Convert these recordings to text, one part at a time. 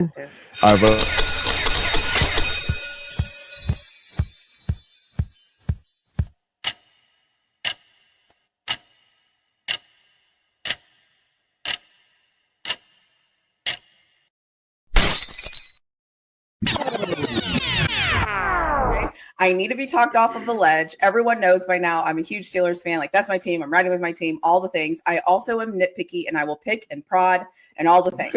Yeah. All right, bro. I need to be talked off of the ledge. Everyone knows by now I'm a huge Steelers fan. Like, that's my team. I'm riding with my team, all the things. I also am nitpicky and I will pick and prod and all the things.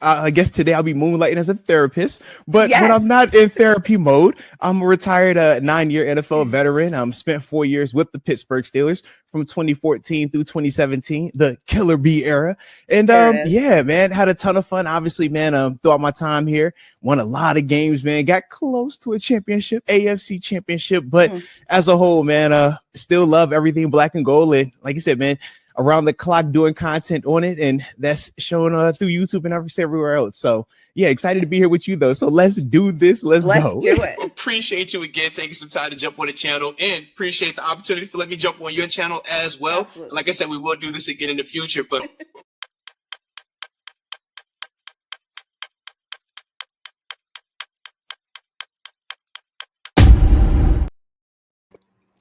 I guess today I'll be moonlighting as a therapist, but when I'm Yes. not in therapy mode, I'm a retired 9-year NFL veteran. Spent 4 years with the Pittsburgh Steelers from 2014 through 2017, the Killer Bee era. And There it is. yeah, man, had a ton of fun. Obviously, man, throughout my time here, won a lot of games, man, got close to a championship, AFC championship, but as a whole, man, still love everything black and gold. And like you said, man, around the clock doing content on it, and that's shown through YouTube and everywhere else. So yeah, excited to be here with you though. So let's do this. Let's go. do it. Appreciate you again taking some time to jump on the channel, and appreciate the opportunity for letting me jump on your channel as well. Absolutely. Like I said, we will do this again in the future, but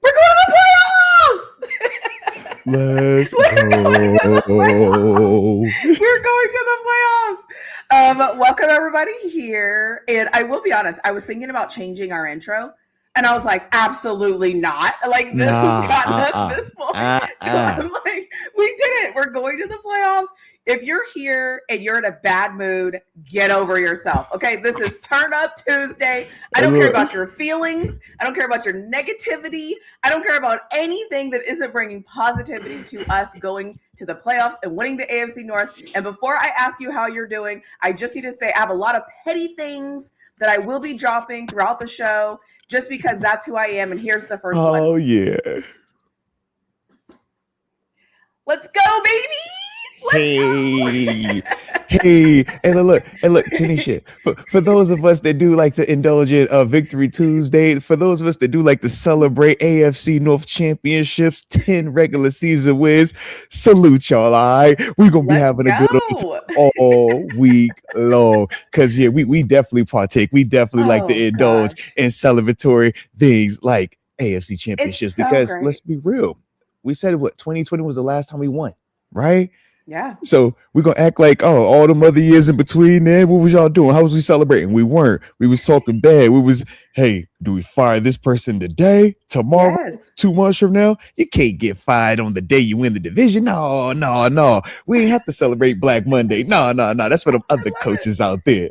We're going to the playoffs. Let's We're going to the go. playoffs. We're going to the playoffs. Welcome everybody here. And I will be honest, I was thinking about changing our intro. And I was like, absolutely not. Like, this has gotten us this point. So I'm like, we did it. We're going to the playoffs. If you're here and you're in a bad mood, get over yourself. Okay, this is Turn Up Tuesday. I don't care about your feelings. I don't care about your negativity. I don't care about anything that isn't bringing positivity to us going to the playoffs and winning the AFC North. And before I ask you how you're doing, I just need to say I have a lot of petty things that I will be dropping throughout the show just because that's who I am. And here's the first one. Oh yeah. Let's go, baby. Hey, and look, TaNeisha, for those of us that do like to indulge in Victory Tuesday, for those of us that do like to celebrate AFC North championships, 10 regular season wins, salute y'all, all right? We're going to be having a good old time all week long, because, yeah, we definitely partake. We definitely like to indulge in celebratory things like AFC championships, because let's be real. We said, 2020 was the last time we won, right? Yeah. So we're going to act like, all the other years in between there, what was y'all doing? How was we celebrating? We weren't. We was talking bad. We was, hey, do we fire this person today, tomorrow, 2 months from now? You can't get fired on the day you win the division. No. We ain't have to celebrate Black Monday. No. That's for them other coaches out there.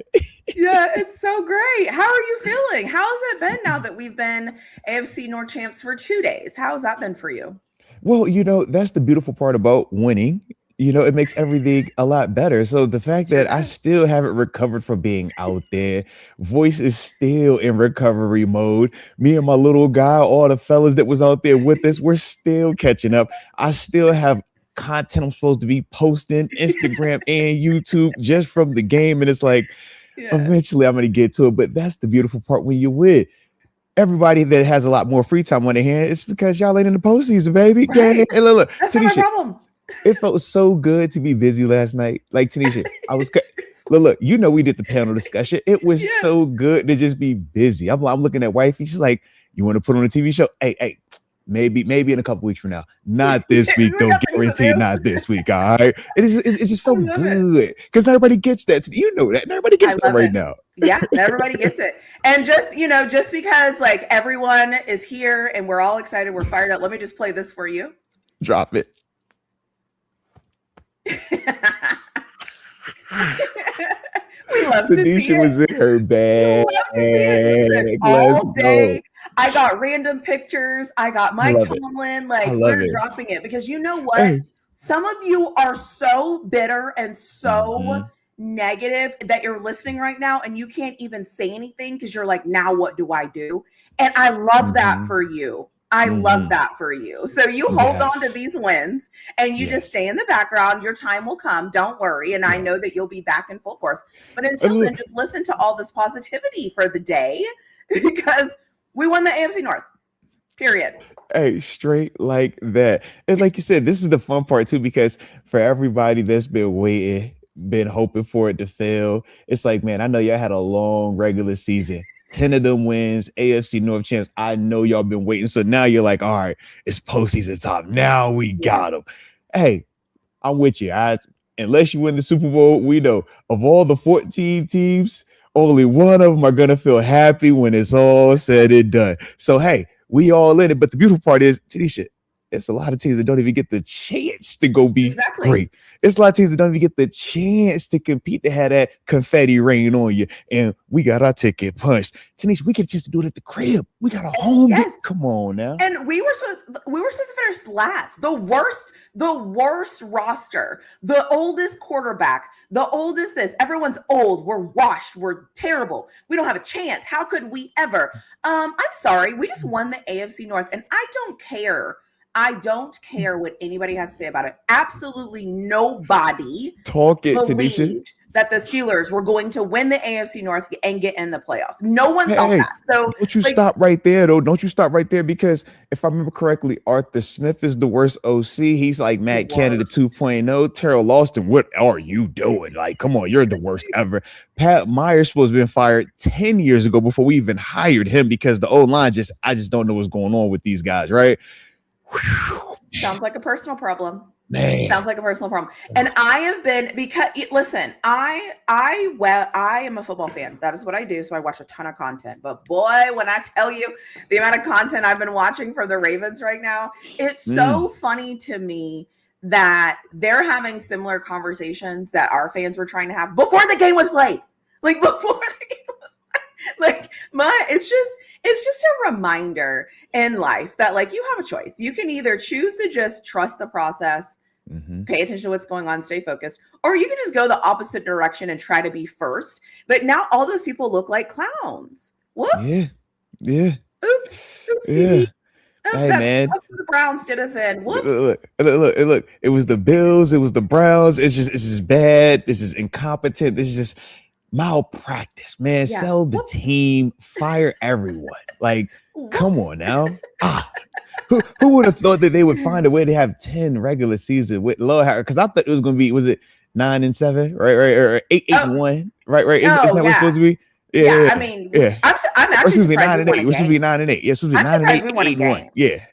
Yeah, it's so great. How are you feeling? How's it been now that we've been AFC North champs for 2 days? How's that been for you? Well, that's the beautiful part about winning. It makes everything a lot better. So the fact that I still haven't recovered from being out there, voice is still in recovery mode. Me and my little guy, all the fellas that was out there with us, we're still catching up. I still have content I'm supposed to be posting, Instagram and YouTube, just from the game. And it's like, eventually I'm going to get to it. But that's the beautiful part when you're with everybody that has a lot more free time on their hand. It's because y'all ain't in the postseason, baby. Right. Yeah, look, that's not my problem. It felt so good to be busy last night. Like, TaNeisha, I was look, we did the panel discussion. It was so good to just be busy. I'm looking at wifey. She's like, you want to put on a TV show? Hey, maybe in a couple weeks from now. Not this week, though. Guaranteed not this week. All right. It just felt good because everybody gets that. You know that. Everybody gets that right now. Yeah, everybody gets it. And just because like everyone is here and we're all excited, we're fired up. Let me just play this for you. Drop it. We love to see TaNeisha was in her bag. All day. I got random pictures. I got Mike Tomlin. Like, we're dropping it because you know what? Hey. Some of you are so bitter and so negative that you're listening right now and you can't even say anything because you're like, now what do I do? And I love that for you. I love that for you. So you hold on to these wins and you just stay in the background. Your time will come. Don't worry. And I know that you'll be back in full force. But until then, just listen to all this positivity for the day because we won the AFC North. Period. Hey, straight like that. And like you said, this is the fun part too, because for everybody that's been waiting been hoping for it to fail. It's like, man, I know y'all had a long regular season. 10 of them wins, AFC North champs. I know y'all been waiting. So now you're like, all right, it's postseason time. Now we got them. Hey, I'm with you. Unless you win the Super Bowl, we know of all the 14 teams, only one of them are going to feel happy when it's all said and done. So, hey, we all in it. But the beautiful part is, TaNeisha, it's a lot of teams that don't even get the chance to go be great. It's a lot of teams that don't even get the chance to compete, to have that confetti rain on you. And we got our ticket punched. TaNeisha, we get a chance to do it at the crib. We got a home. Yes. Come on now. And we were supposed to finish last. The worst roster, the oldest quarterback, the oldest this. Everyone's old. We're washed. We're terrible. We don't have a chance. How could we ever? I'm sorry. We just won the AFC North, and I don't care. I don't care what anybody has to say about it. Absolutely nobody believed that the Steelers were going to win the AFC North and get in the playoffs. No one thought that. So don't you stop right there, though. Don't you stop right there, because if I remember correctly, Arthur Smith is the worst OC. He's like Matt Canada 2.0. Terrell Austin, what are you doing? Like, come on, you're the worst ever. Pat Myers supposed to have been fired 10 years ago before we even hired him, because the O-line I just don't know what's going on with these guys, right? Sounds like a personal problem. Man. Sounds like a personal problem. And I have been, because listen, I am a football fan. That is what I do. So I watch a ton of content. But boy, when I tell you the amount of content I've been watching for the Ravens right now, it's so funny to me that they're having similar conversations that our fans were trying to have before the game was played. Like before the game was played. It's just a reminder in life that, like, you have a choice. You can either choose to just trust the process, pay attention to what's going on, stay focused, or you can just go the opposite direction and try to be first. But now all those people look like clowns. Whoops. Yeah. Oops. Yeah. Hey, man. The Browns did us in. Whoops. Look. It was the Bills. It was the Browns. This is bad. This is incompetent. This is just malpractice, man. Yeah. Sell the team, fire everyone. Like, come on now. Who would have thought that they would find a way to have 10 regular season with low? Because I thought it was going to be, was it 9-7, right, or 8-1, right? Isn't that what it's supposed to be? Yeah. I mean, I'm actually surprised 9-8. We're supposed to be 9-8. Yeah, supposed to be 9-8, 8-1. Yeah.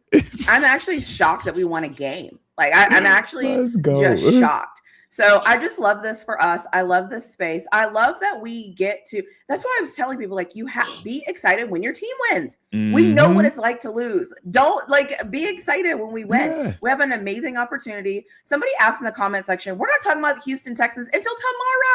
I'm actually shocked that we won a game. Like, I'm actually just shocked. So I just love this for us. I love this space. I love that we get to, that's why I was telling people, like, you have be excited when your team wins. We know what it's like to lose. Don't be excited when we win. Yeah. We have an amazing opportunity. Somebody asked in the comment section, we're not talking about the Houston Texans until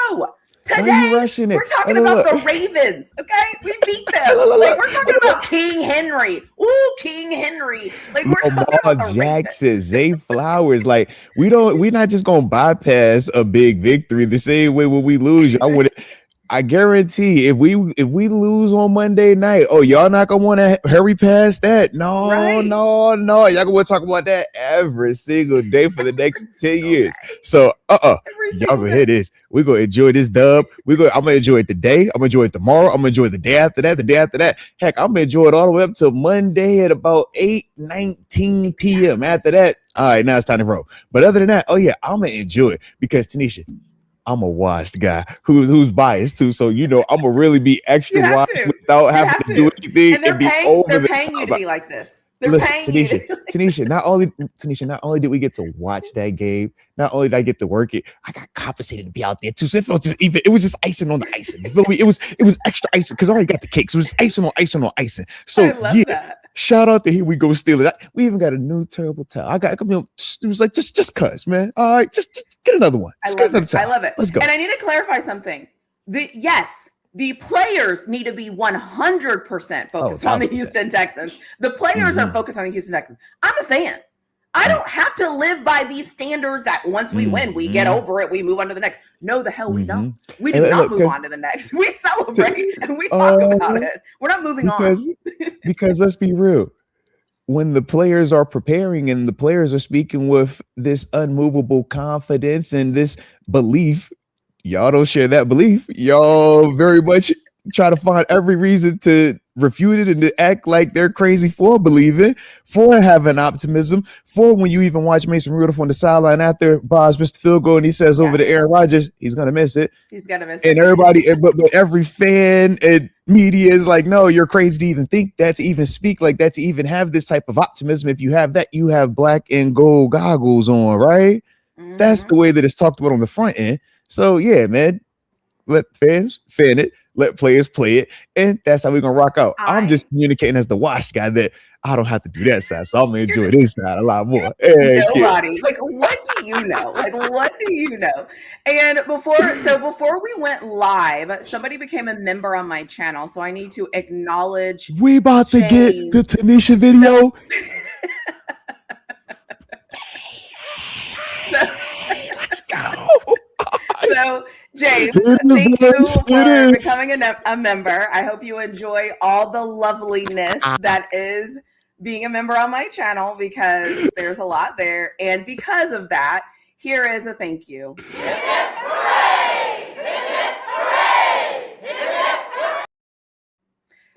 tomorrow. Today, we're talking about the Ravens, okay? We beat them. Like, we're talking about King Henry. Ooh, King Henry. Like, we're talking about the Jackson, Zay Flowers. Like, we're not just gonna bypass a big victory the same way when we lose. I guarantee if we lose on Monday night, y'all not gonna want to hurry past that. No. Y'all gonna want to talk about that every single day for the next 10 years. So y'all gonna hear this. We're gonna enjoy this dub. I'm gonna enjoy it today. I'm gonna enjoy it tomorrow. I'm gonna enjoy it the day after that, the day after that. Heck, I'm gonna enjoy it all the way up till Monday at about 8:19 p.m. After that, all right, now it's time to roll. But other than that, I'm gonna enjoy it because, TaNeisha, I'm a washed guy who's biased too, so I'm gonna really be extra washed without having to do anything and be over the top. They're paying you to be like this. Listen, TaNeisha, not only did we get to watch that game, not only did I get to work it, I got compensated to be out there too. So it was just icing on the icing. You feel me? It was extra icing because I already got the cake. So it was icing on icing on icing. So I love that. Shout out to Here We Go Steelers. We even got a new terrible towel. It was like just cuz, man. All right, just get another one. I love it. Let's go. And I need to clarify something. The players need to be 100% focused on the Houston Texans. The players are focused on the Houston Texans. I'm a fan. I don't have to live by these standards that once we win, we get over it, we move on to the next. No, the hell we don't. We do not move on to the next. We celebrate and we talk about it. We're not moving on. Because let's be real. When the players are preparing and the players are speaking with this unmovable confidence and this belief, y'all don't share that belief. Y'all very much try to find every reason to refute it and to act like they're crazy for believing, for having optimism, for when you even watch Mason Rudolph on the sideline after Bob's missed the field goal and he says over to Aaron Rodgers, he's going to miss it. He's going to miss and it. Everybody, but every fan and media is like, no, you're crazy to even think that, to even speak like that, to even have this type of optimism. If you have that, you have black and gold goggles on, right? Mm-hmm. That's the way that it's talked about on the front end. So yeah, man, let fans fan it. Let players play it, and that's how we're gonna rock out. I'm just communicating as the washed guy that I don't have to do that side, so I'm gonna enjoy this side a lot more. Nobody, like, what do you know? Like, what do you know? And before we went live, somebody became a member on my channel, so I need to acknowledge. We about to get the TaNeisha video. Let's go. So, James, thank you for becoming a member. I hope you enjoy all the loveliness that is being a member on my channel, because there's a lot there. And because of that, here is a thank you.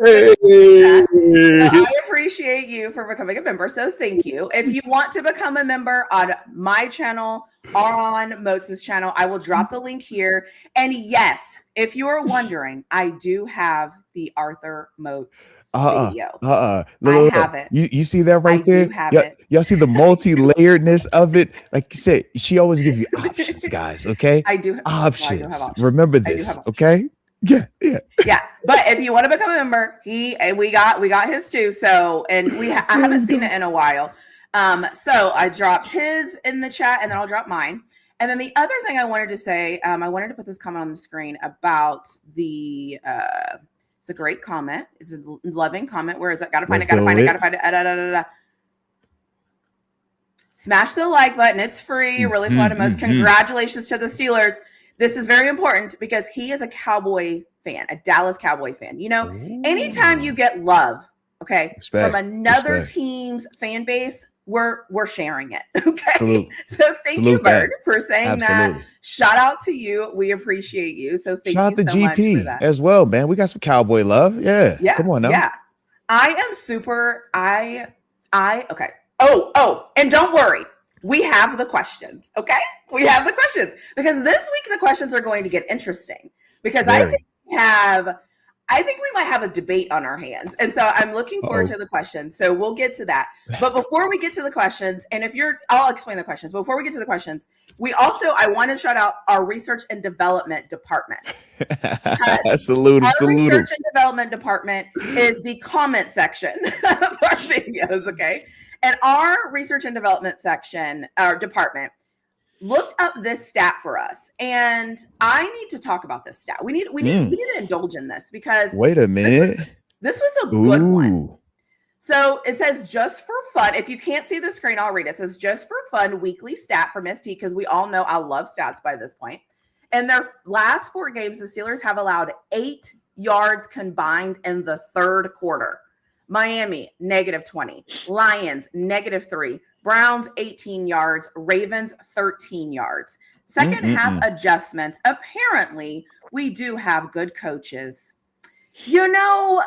Hey. I appreciate you for becoming a member, so thank you. If you want to become a member on my channel or on Moats' channel, I will drop the link here. And yes, if you are wondering, I do have the Arthur Moats video. I have it. You see that right there? Do have it. Y'all see the multi-layeredness of it? Like you said, she always gives you options, guys. Okay, I do have options. I do have options. Remember this, okay? Yeah. But if you want to become a member, we got his too. So, and I haven't seen it in a while. So I dropped his in the chat, and then I'll drop mine. And then the other thing I wanted to say, I wanted to put this comment on the screen about the. It's a great comment. It's a loving comment. Where is it? Gotta find it. Smash the like button. It's free. Really fun emotes. Congratulations to the Steelers. This is very important because he is a Cowboy fan, a Dallas Cowboy fan. You know, anytime you get love, from another team's fan base, we're sharing it. Okay. Salute. So thank you, Bird, for saying that. Shout out to you. We appreciate you. So thank you so much for that. As well, man. We got some Cowboy love. Yeah. Come on now. Yeah. I am super. Okay. Oh, and don't worry. We have the questions, okay? We have the questions, because this week the questions are going to get interesting, because I think we might have a debate on our hands. And so I'm looking forward to the questions. So we'll get to that. But before we get to the questions, and I'll explain the questions. But before we get to the questions, I want to shout out our research and development department. Salute him. Research and development department is the comment section of our videos, okay? And our research and development section, our department, looked up this stat for us, and I need to talk about this stat. We need to indulge in this, because wait a minute, this was a good one. So it says, just for fun. If you can't see the screen, I'll read it. It says, just for fun, weekly stat from ST, because we all know I love stats by this point. In their last 4 games, the Steelers have allowed 8 yards combined in the third quarter. Miami, -20. Lions, -3. Browns, 18 yards. Ravens, 13 yards. Second half adjustments. Apparently, we do have good coaches. You know,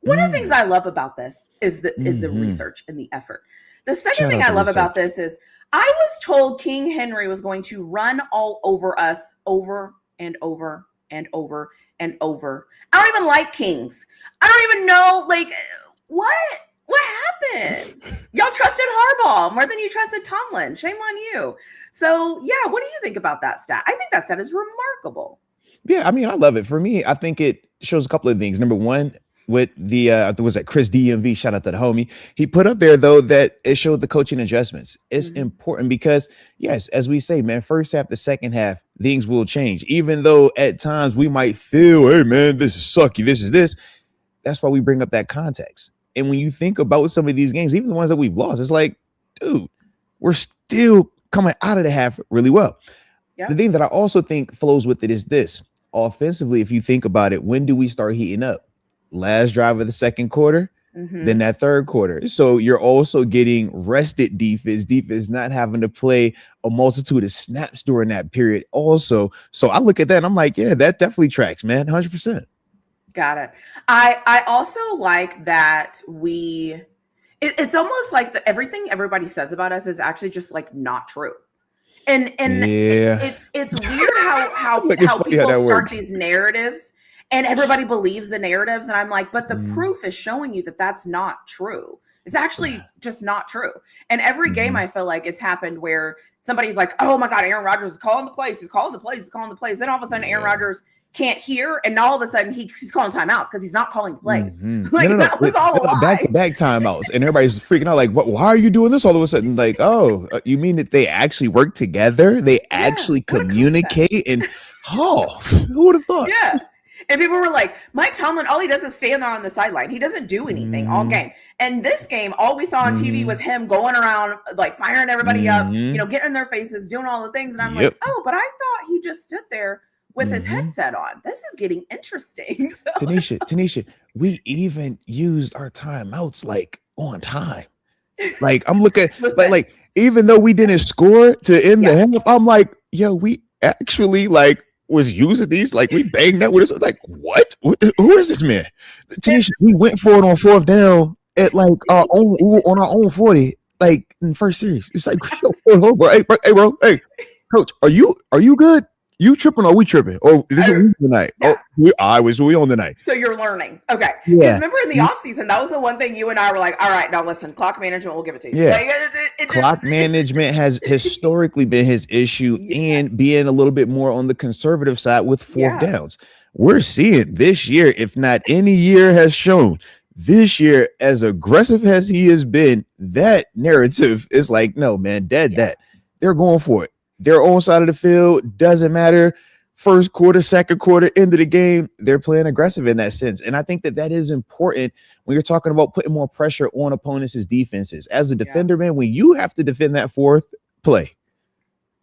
one of the things I love about this is the research and the effort. The second thing I love about this is I was told King Henry was going to run all over us over and over and over and over. I don't even like Kings. I don't even know, like, what happened? Y'all trusted Harbaugh more than you trusted Tomlin. Shame on you. So yeah, what do you think about that stat? I think that stat is remarkable. Yeah, I mean, I love it. For me, I think it shows a couple of things. Number one, with the was that Chris DMV, shout out to the homie, he put up there though that it showed the coaching adjustments. It's important because, yes, as we say, man, first half to second half, things will change. Even though at times we might feel, hey man, this is sucky, this is this. That's why we bring up that context. And when you think about some of these games, even the ones that we've lost, it's like, dude, we're still coming out of the half really well. Yep. The thing that I also think flows with it is this. Offensively, if you think about it, when do we start heating up? Last drive of the second quarter, then that third quarter. So you're also getting rested defense not having to play a multitude of snaps during that period also. So I look at that and I'm like, yeah, that definitely tracks, man, 100%. Got it. I also like that it's almost like everything everybody says about us is actually just like not true. And Yeah. it's weird how Like, it's how funny how people that start works. these narratives and everybody believes the narratives. And I'm like, but the Mhm. proof is showing you that that's not true. It's actually just not true. And every game, Mhm. I feel like it's happened where somebody's like, oh my God, Aaron Rodgers is calling the plays. He's calling the plays. He's calling the plays. Then all of a sudden, Aaron Yeah. Rodgers can't hear. And all of a sudden, he's calling timeouts because he's not calling the plays. Mhm. Like, No. that was all a lie. Back-to-back timeouts, and everybody's freaking out. Like, what? Why are you doing this all of a sudden? Like, oh, you mean that they actually work together? They actually what a concept. communicate, and who would have thought? Yeah. And people were like, Mike Tomlin, all he does is stand there on the sideline. He doesn't do anything all game. And this game, all we saw on TV was him going around, like firing everybody up, getting in their faces, doing all the things. And I'm like, oh, but I thought he just stood there with his headset on. This is getting interesting. So. TaNeisha, we even used our timeouts like on time. Like, I'm looking like even though we didn't score to end the half, I'm like, yo, we actually like was using these, like we banged that with us. Like, what? Who is this man? TaNeisha, we went for it on 4th down at like our own 40, like in first series. It's like, hold on, hey, bro, hey, coach, are you good? You tripping or we tripping? Oh, this is tonight. Yeah. Oh, we on tonight. So you're learning. Okay. Because remember in the offseason, that was the one thing you and I were like, all right, now listen, clock management, we'll give it to you. Yeah. Like, clock management has historically been his issue, and being a little bit more on the conservative side with 4th downs. We're seeing this year, if not any year has shown, this year, as aggressive as he has been, that narrative is like, no, man, dead that. They're going for it. Their own side of the field, doesn't matter. First quarter, second quarter, end of the game, they're playing aggressive in that sense. And I think that is important when you're talking about putting more pressure on opponents' defenses. As a defender, man, when you have to defend that 4th play,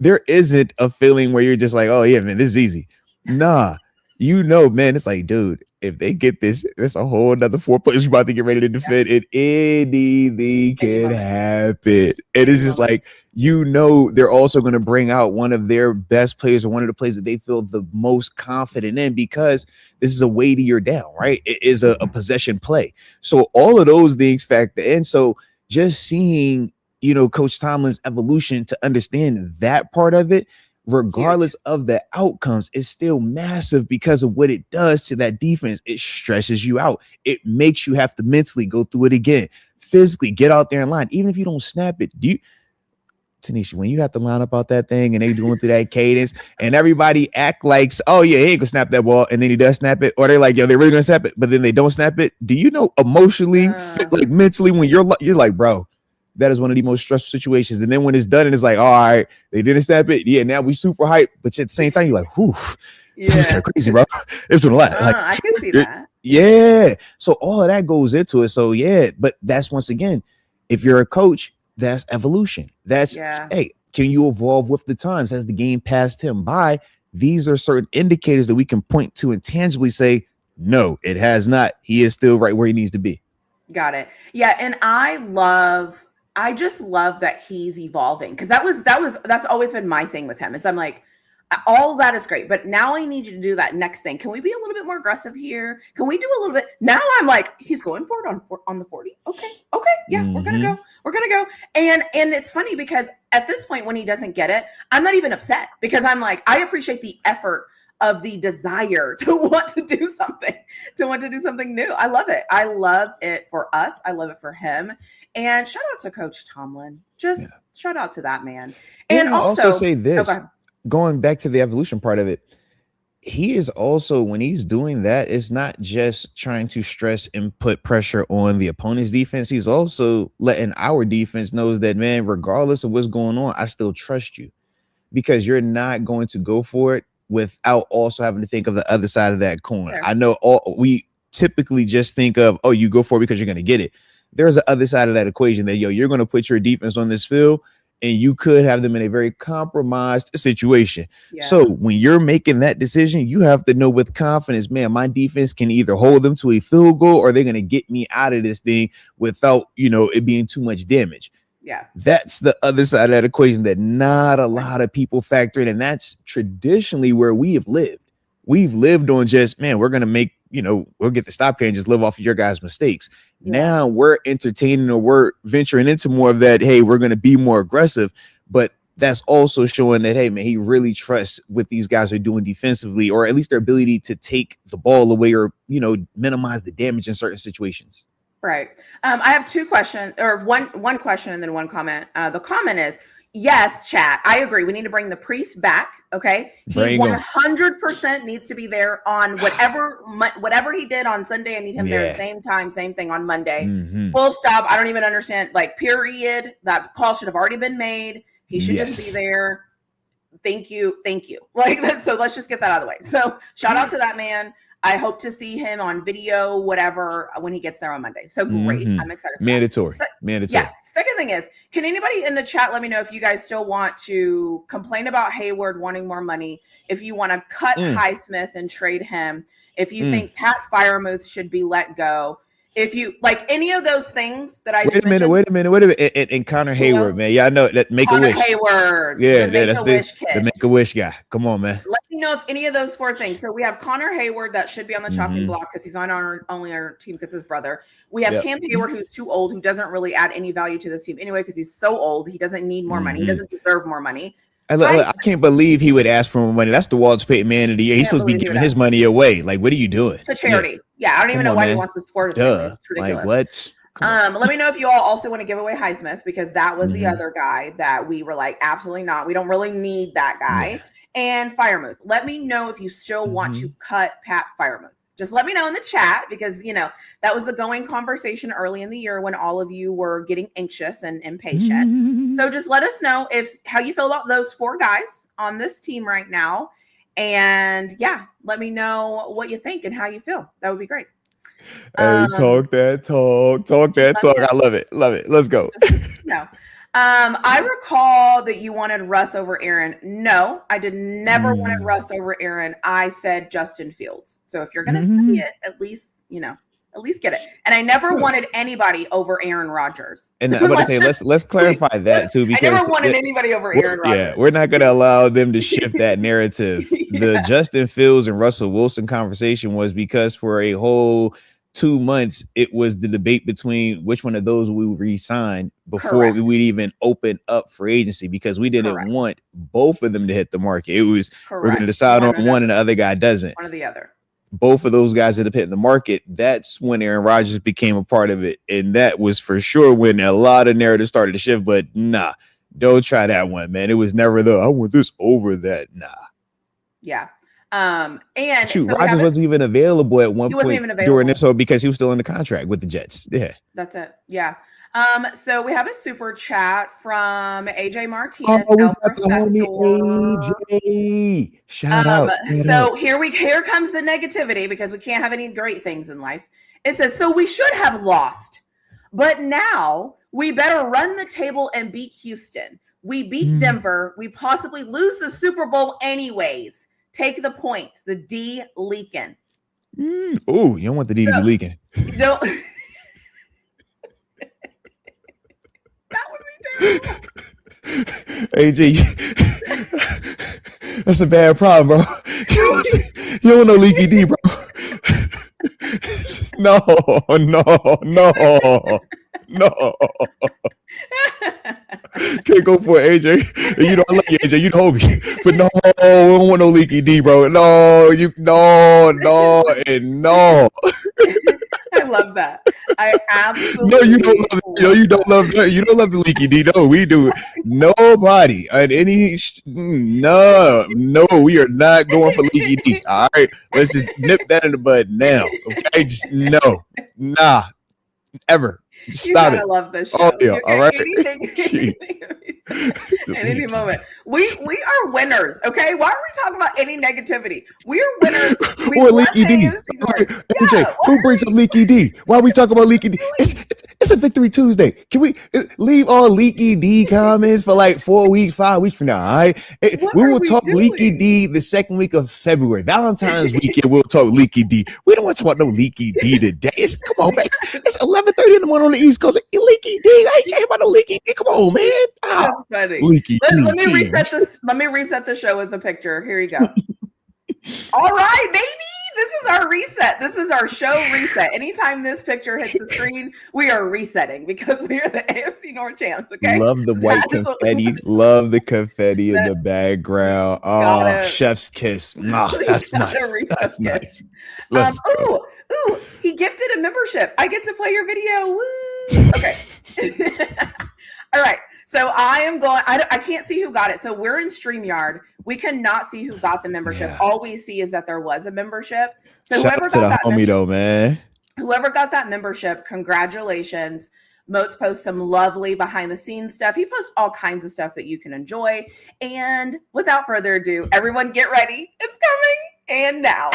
there isn't a feeling where you're just like, oh, yeah, man, this is easy. Nah, man, it's like, dude, if they get this, there's a whole another 4 plays about to get ready to defend it. Anything can happen. And it's just like, they're also going to bring out one of their best players or one of the plays that they feel the most confident in, because this is a weightier down, right? It is a possession play. So all of those things factor in. So just seeing, Coach Tomlin's evolution to understand that part of it, regardless of the outcomes, is still massive because of what it does to that defense. It stresses you out. It makes you have to mentally go through it again, physically get out there and line. Even if you don't snap it, TaNeisha, when you have to line up out that thing and they doing through that cadence and everybody act like, oh yeah, he ain't gonna snap that ball, and then he does snap it, or they're like, yo, they're really gonna snap it, but then they don't snap it. Do you know emotionally, like mentally, when you're like, bro, that is one of the most stressful situations. And then when it's done and it's like, all right, they didn't snap it. Yeah, now we super hype, but at the same time, you're like, whew, that was kind of crazy, bro. It was doing a lot. I can see that. Yeah. So all of that goes into it. So yeah, but that's, once again, if you're a coach, that's evolution. That's, hey, can you evolve with the times? Has the game passed him by? These are certain indicators that we can point to and tangibly say, no, it has not. He is still right where he needs to be. Got it. Yeah. And I just love that he's evolving, because that's always been my thing with him, is I'm like, all that is great, but now I need you to do that next thing. Can we be a little bit more aggressive here? Can we do a little bit? Now I'm like, he's going for it on the 40. Okay. Yeah, we're gonna go. And it's funny because at this point, when he doesn't get it, I'm not even upset, because I'm like, I appreciate the effort of the desire to want to do something new. I love it. I love it for us. I love it for him. And shout out to Coach Tomlin. Just shout out to that man. And I'll also say this, go going back to the evolution part of it, he is also, when he's doing that, it's not just trying to stress and put pressure on the opponent's defense. He's also letting our defense knows that, man, regardless of what's going on, I still trust you, because you're not going to go for it without also having to think of the other side of that coin. Sure. I know we typically just think of, oh, you go for it because you're going to get it. There's the other side of that equation that, you're going to put your defense on this field, and you could have them in a very compromised situation. Yeah. So when you're making that decision, you have to know with confidence, man, my defense can either hold them to a field goal, or they're going to get me out of this thing without, it being too much damage. Yeah. That's the other side of that equation that not a lot of people factor in. And that's traditionally where we have lived. we've lived on just, man, we're going to make, we'll get the stop here and just live off of your guys' mistakes. Yeah. Now we're entertaining, or we're venturing into more of that. Hey, we're going to be more aggressive, but that's also showing that, hey, man, he really trusts what these guys are doing defensively, or at least their ability to take the ball away, or, minimize the damage in certain situations. Right. I have two questions, or one question and then one comment. The comment is, yes, chat, I agree. We need to bring the priest back. Okay. He 100% needs to be there on whatever he did on Sunday. I need him there at the same time, same thing on Monday. Full stop. I don't even understand, period. That call should have already been made. He should just be there. Thank you. So let's just get that out of the way. So shout out to that man. I hope to see him on video, whatever, when he gets there on Monday. So great. I'm excited. Mandatory. Yeah. Second thing is, can anybody in the chat let me know if you guys still want to complain about Hayward wanting more money, if you want to cut Highsmith and trade him, if you think Pat Freiermuth should be let go, if you like any of those things that I wait a minute. And Connor Hayward, man. Yeah, I know that Make-A-Wish. Hayward. Yeah, that's the Make-A-Wish guy. Come on, man. Let me know if any of those four things. So we have Connor Hayward that should be on the chopping block because he's on only our team because his brother. We have Cam Hayward, who's too old, who doesn't really add any value to this team anyway because he's so old. He doesn't need more money. He doesn't deserve more money. I can't believe he would ask for more money. That's the Walter Payton man of the year. He's supposed to be giving his money away. Like, what are you doing? To charity. Yeah, I don't even know why he wants to support us. It's ridiculous. Like, what? Let me know if you all also want to give away Highsmith because that was the other guy that we were like, absolutely not. We don't really need that guy. Yeah. And Freiermuth. Let me know if you still want to cut Pat Freiermuth. Just let me know in the chat because, that was the going conversation early in the year when all of you were getting anxious and impatient. So just let us know how you feel about those four guys on this team right now. And let me know what you think and how you feel. That would be great. Hey, talk that talk. I love it. Let's go. No. I recall that you wanted Russ over Aaron. No, I did never wanted Russ over Aaron. I said Justin Fields. So if you're going to say it, at least get it. And I never wanted anybody over Aaron Rodgers. And I'm about to say, let's clarify that too, because I never wanted anybody over Aaron Rodgers. Yeah, we're not going to allow them to shift that narrative. The Justin Fields and Russell Wilson conversation was because for a whole 2 months, it was the debate between which one of those we would re-sign before we would even open up for agency, because we didn't want both of them to hit the market. It was, we're going to decide on one and the other guy doesn't. One or the other. Both of those guys that have hit the market, that's when Aaron Rodgers became a part of it. And that was for sure when a lot of narratives started to shift. But nah, don't try that one, man. It was never I want this over that. Nah. Yeah. And Rodgers wasn't even available at one point during this, because he was still in the contract with the Jets. Yeah. That's it. Yeah. So we have a super chat from AJ Martinez. AJ. Shout out. So here comes the negativity because we can't have any great things in life. It says, so we should have lost, but now we better run the table and beat Houston. We beat Denver. We possibly lose the Super Bowl anyways. Take the points. The D leaking. Oh, you don't want the D to be leaking. You don't. That would be terrible. AJ, that's a bad problem, bro. You don't know leaky D, bro. No. Can't go for it, AJ. You know I love you, AJ. You know me, but no, I don't want no leaky D, bro. No, and no. I love that. I absolutely. No, you don't love it. You don't love that. You don't love the leaky D. No, we do. Nobody at any. No, we are not going for leaky D. All right, let's just nip that in the bud now. Okay, just ever. Stop it. I love this show. Oh, yeah. All right. Any moment. We are winners. Okay. Why are we talking about any negativity? We are winners. Or leaky D. AJ, who brings up leaky D? Why are we talking about leaky D? It's a Victory Tuesday. Can we leave all leaky D comments for like 4 weeks, 5 weeks from now? All right. We will talk leaky D the second week of February. Valentine's weekend, we'll talk leaky D. We don't want to talk about no leaky D today. Come on, man. It's 11:30 in the morning on the East Coast. Leaky D. I ain't talking about no leaky D. Come on, man. That's funny. Leaky D. Let me reset this. Let me reset the show with a picture. Here you go. All right, baby. This is our reset. This is our show reset. Anytime this picture hits the screen, we are resetting because we are the AFC North champs. Okay. Love the white confetti. Love the confetti in the background. Oh, chef's kiss. Oh, that's nice. That's nice. Let's go. Ooh, he gifted a membership. I get to play your video. Woo. Okay. All right. So I am going, I can't see who got it. So we're in StreamYard. We cannot see who got the membership. Yeah. All we see is that there was a membership. So shout whoever got that homie though, man. Whoever got that membership, congratulations. Moats posts some lovely behind the scenes stuff. He posts all kinds of stuff that you can enjoy. And without further ado, everyone get ready. It's coming. And now.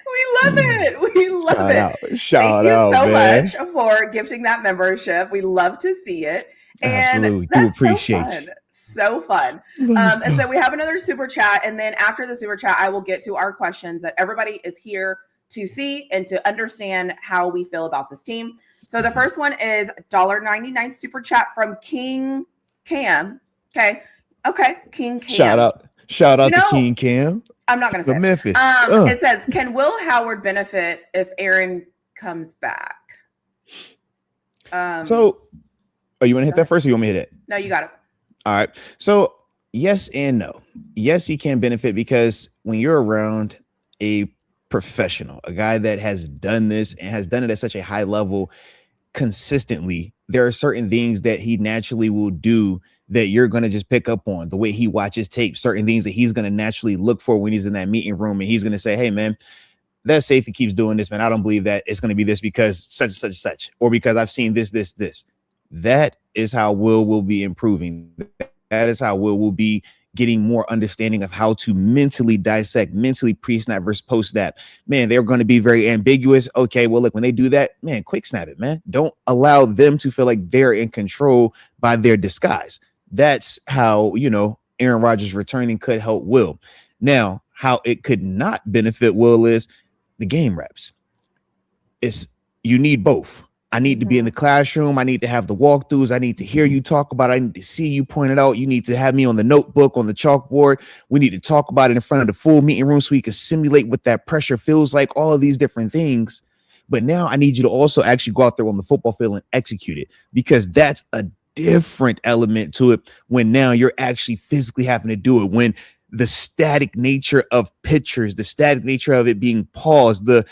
We love it. We love it. Shout out, so man. Much for gifting that membership. We love to see it. And absolutely. Do appreciate you. So fun. And so we have another super chat. And then after the super chat, I will get to our questions that everybody is here to see and to understand how we feel about this team. So the first one is $1.99 super chat from King Cam. Okay. King Cam. Shout out to King Cam. I'm not going to say Memphis. It says, can Will Howard benefit if Aaron comes back? So, you want to hit that first or you want me to hit it? No, you got it. All right. So, yes and no. Yes, he can benefit because when you're around a professional, a guy that has done this and has done it at such a high level consistently, there are certain things that he naturally will do that you're going to just pick up on. The way he watches tape, certain things that he's going to naturally look for when he's in that meeting room, and he's going to say, hey, man, that safety keeps doing this, man. I don't believe that it's going to be this because such and such and such, or because I've seen this. That is how Will be improving. That is how Will be getting more understanding of how to mentally dissect, mentally pre-snap versus post-snap. Man, they're going to be very ambiguous. Okay, well, look, when they do that, man, quick snap it, man. Don't allow them to feel like they're in control by their disguise. That's how, Aaron Rodgers returning could help Will. Now, how it could not benefit Will is the game reps. You need both. I need to be in the classroom. I need to have the walkthroughs. I need to hear you talk about it. I need to see you point it out. You need to have me on the notebook, on the chalkboard. We need to talk about it in front of the full meeting room so we can simulate what that pressure feels like, all of these different things. But now I need you to also actually go out there on the football field and execute it, because that's a different element to it when now you're actually physically having to do it, when the static nature of pictures, the static nature of it being paused, the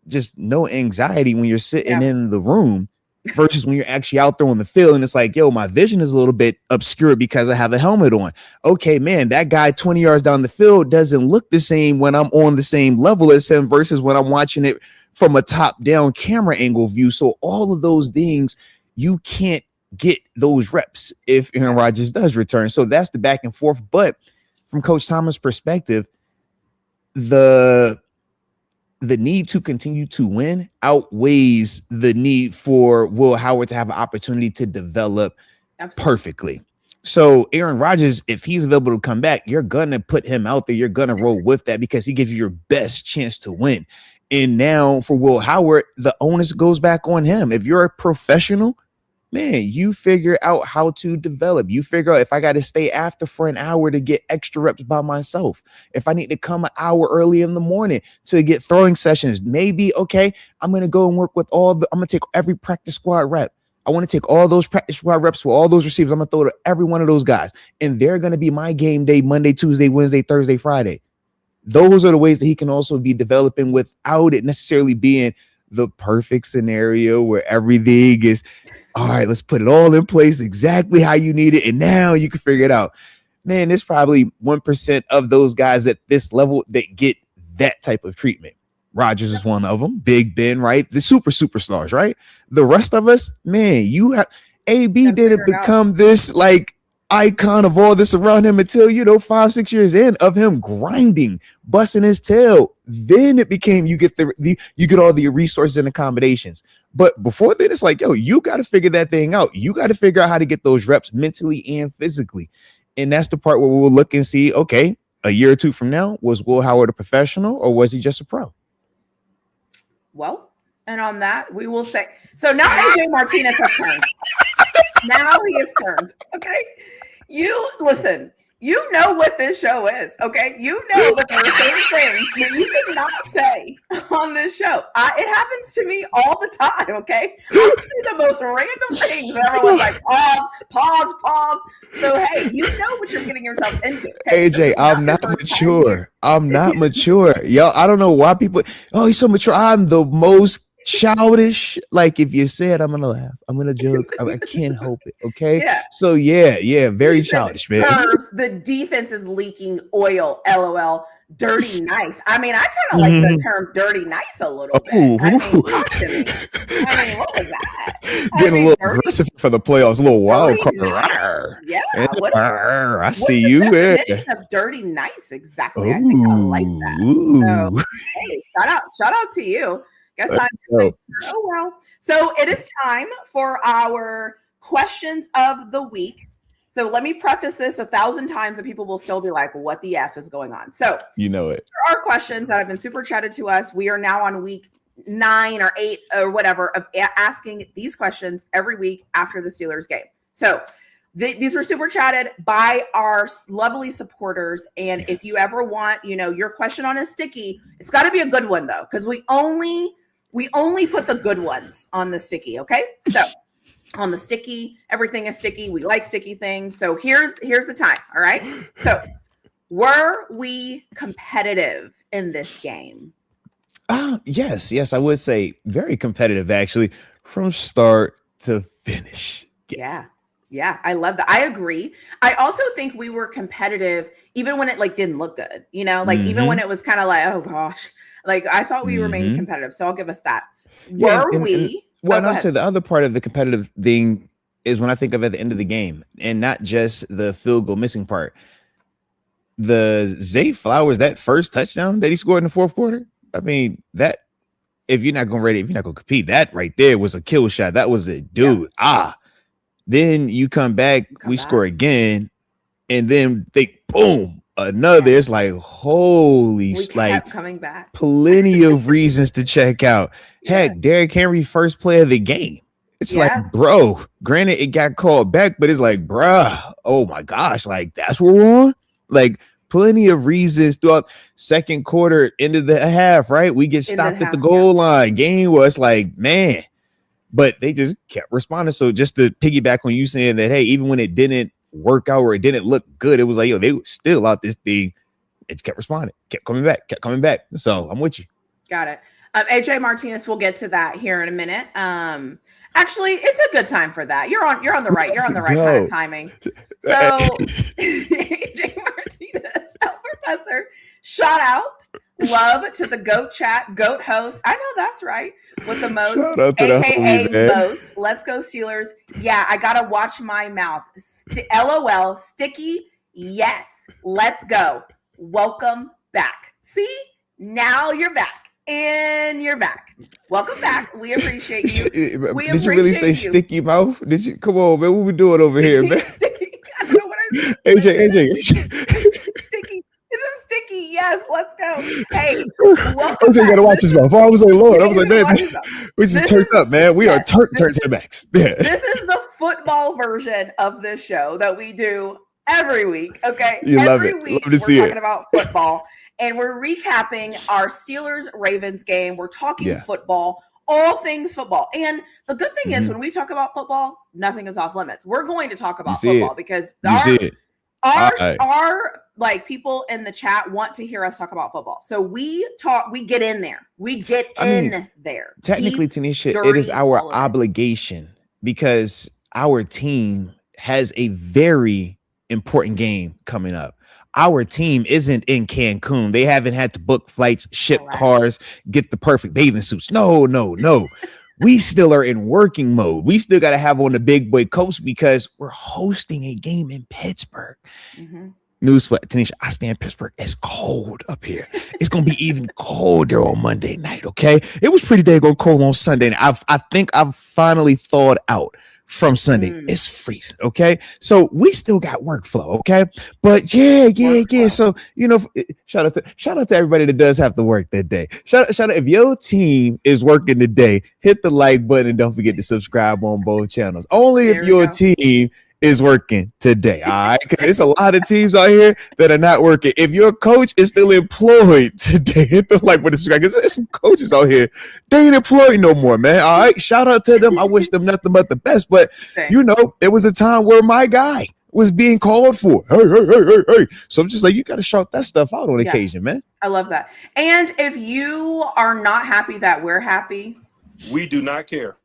just no anxiety when you're sitting in the room versus when you're actually out there on the field and it's like, yo, my vision is a little bit obscured because I have a helmet on. Okay, man, that guy 20 yards down the field doesn't look the same when I'm on the same level as him versus when I'm watching it from a top-down camera angle view. So all of those things, you can't get those reps if Aaron Rodgers does return. So that's the back and forth. But from Coach Thomas' perspective, the need to continue to win outweighs the need for Will Howard to have an opportunity to develop perfectly. So Aaron Rodgers, if he's available to come back, you're going to put him out there. You're going to roll with that because he gives you your best chance to win. And now for Will Howard, the onus goes back on him. If you're a professional, man, you figure out how to develop. You figure out if I got to stay after for an hour to get extra reps by myself. If I need to come an hour early in the morning to get throwing sessions, maybe, okay, I'm going to go and work with I'm going to take every practice squad rep. I want to take all those practice squad reps with all those receivers. I'm going to throw to every one of those guys. And they're going to be my game day, Monday, Tuesday, Wednesday, Thursday, Friday. Those are the ways that he can also be developing without it necessarily being the perfect scenario where everything is, all right, let's put it all in place exactly how you need it. And now you can figure it out. Man, there's probably 1% of those guys at this level that get that type of treatment. Rodgers is one of them. Big Ben, right? The superstars, right? The rest of us, man, AB didn't become this like icon of all this around him until 5-6 years in of him grinding, busting his tail. Then it became you get all the resources and accommodations. But before then, it's like, yo, you got to figure that thing out. You got to figure out how to get those reps mentally and physically. And that's the part where we'll look and see, okay, a year or two from now, was Will Howard a professional or was he just a pro? Well, And on that, we will say, so now AJ Martinez has turned. Now he has turned. Okay. You listen, you know what this show is. Okay. You know that there are certain things that you cannot say on this show. It happens to me all the time. Okay. I say the most random things. And everyone's like, pause. So, hey, you know what you're getting yourself into. Okay? AJ, I'm not mature. I'm not mature. Yo, I don't know why people, he's so mature. I'm the most childish. Like, if you said, I'm gonna laugh, I'm gonna joke, I can't help it. Okay. Yeah. So yeah, very childish, man. The defense is leaking oil. LOL. Dirty nice. I mean, I kind of like the term dirty nice a little bit. I mean, talk to me. I mean, what was that? Getting a little aggressive for the playoffs, a little wild card. Nice. Yeah. I see you. Definition of dirty nice, exactly. I think I like that. So, hey, shout out to you. Guess I'm doing. Oh well. So it is time for our questions of the week. So let me preface this 1,000 times, and people will still be like, "What the F is going on?" So you know it. There are questions that have been super chatted to us. We are now on week 9 or 8 or whatever of asking these questions every week after the Steelers game. So these were super chatted by our lovely supporters. And if you ever want, your question on a sticky, it's got to be a good one though, because we only put the good ones on the sticky. Okay, so. On the sticky, everything is sticky. We like sticky things. So here's the time. All right. So were we competitive in this game? Yes, I would say very competitive, actually, from start to finish. Yes. Yeah, I love that. I agree. I also think we were competitive even when it didn't look good, even when it was kind of like, oh gosh, I thought we remained competitive. So I'll give us that. Were we? Well, I'll say the other part of the competitive thing is when I think of at the end of the game, and not just the field goal missing part. The Zay Flowers, that first touchdown that he scored in the fourth quarter. I mean, that if you're not going to compete, that right there was a kill shot. That was it, dude. Yeah. Then you come back, score again, and then they boom. Another, it's like holy, coming back. Plenty of reasons to check out. Heck, Derrick Henry, first play of the game. It's like, bro, granted it got called back, but it's like, bruh, oh my gosh, that's what we're on. Plenty of reasons throughout second quarter, end of the half, right? We get stopped at the goal line. Game was man, but they just kept responding. So just to piggyback on you saying that, hey, even when it didn't work out or it didn't look good, it was like, they were still out this thing. It kept responding, kept coming back. So I'm with you. Got it. AJ Martinez, we'll get to that here in a minute. Actually, it's a good time for that. You're on the right kind of timing. So AJ Martinez, El Professor, shout out. Love to the GOAT chat, GOAT host. I know that's right. With the most, aka most. Let's go Steelers. Yeah, I gotta watch my mouth. LOL, sticky. Yes, let's go. Welcome back. See, now you're back. And you're back. Welcome back. We appreciate you. Did you really say sticky mouth? Did you? Come on, man. What we doing over here, man? Sticky. I don't know what I said. AJ. Sticky. This is sticky. Yes, let's go. Hey, I was like, you gotta watch this mouth. I was like, Lord. I was like, man, we just turned up, man. We are turned to the max. Yeah. This is the football version of this show that we do every week. Okay, you love it. Week, love to see it. We're talking about football. And we're recapping our Steelers-Ravens game. We're talking football, all things football. And the good thing is when we talk about football, nothing is off limits. We're going to talk about football because our people in the chat want to hear us talk about football. So we get in there. We get in there. Technically, TaNeisha, it is our obligation because our team has a very important game coming up. Our team isn't in Cancun. They haven't had to book flights, ship cars, get the perfect bathing suits. No. We still are in working mode. We still got to have on the big boy coats because we're hosting a game in Pittsburgh. News for TaNeisha, I stay in Pittsburgh. It's cold up here. It's going to be even colder on Monday night, okay? It was pretty daggone cold on Sunday. I think I've finally thawed out from Sunday. It's freezing. Okay. So we still got workflow. Okay. But yeah. So, shout out to everybody that does have to work that day. Shout out if your team is working today, hit the like button and don't forget to subscribe on both channels. Only if your team is working today, all right? Because there's a lot of teams out here that are not working. If your coach is still employed today, hit the like button, because there's some coaches out here, they ain't employed no more, man. All right, shout out to them. I wish them nothing but the best. But it was a time where my guy was being called for. Hey. So I'm just like, you got to shout that stuff out on occasion, man. I love that. And if you are not happy that we're happy, we do not care.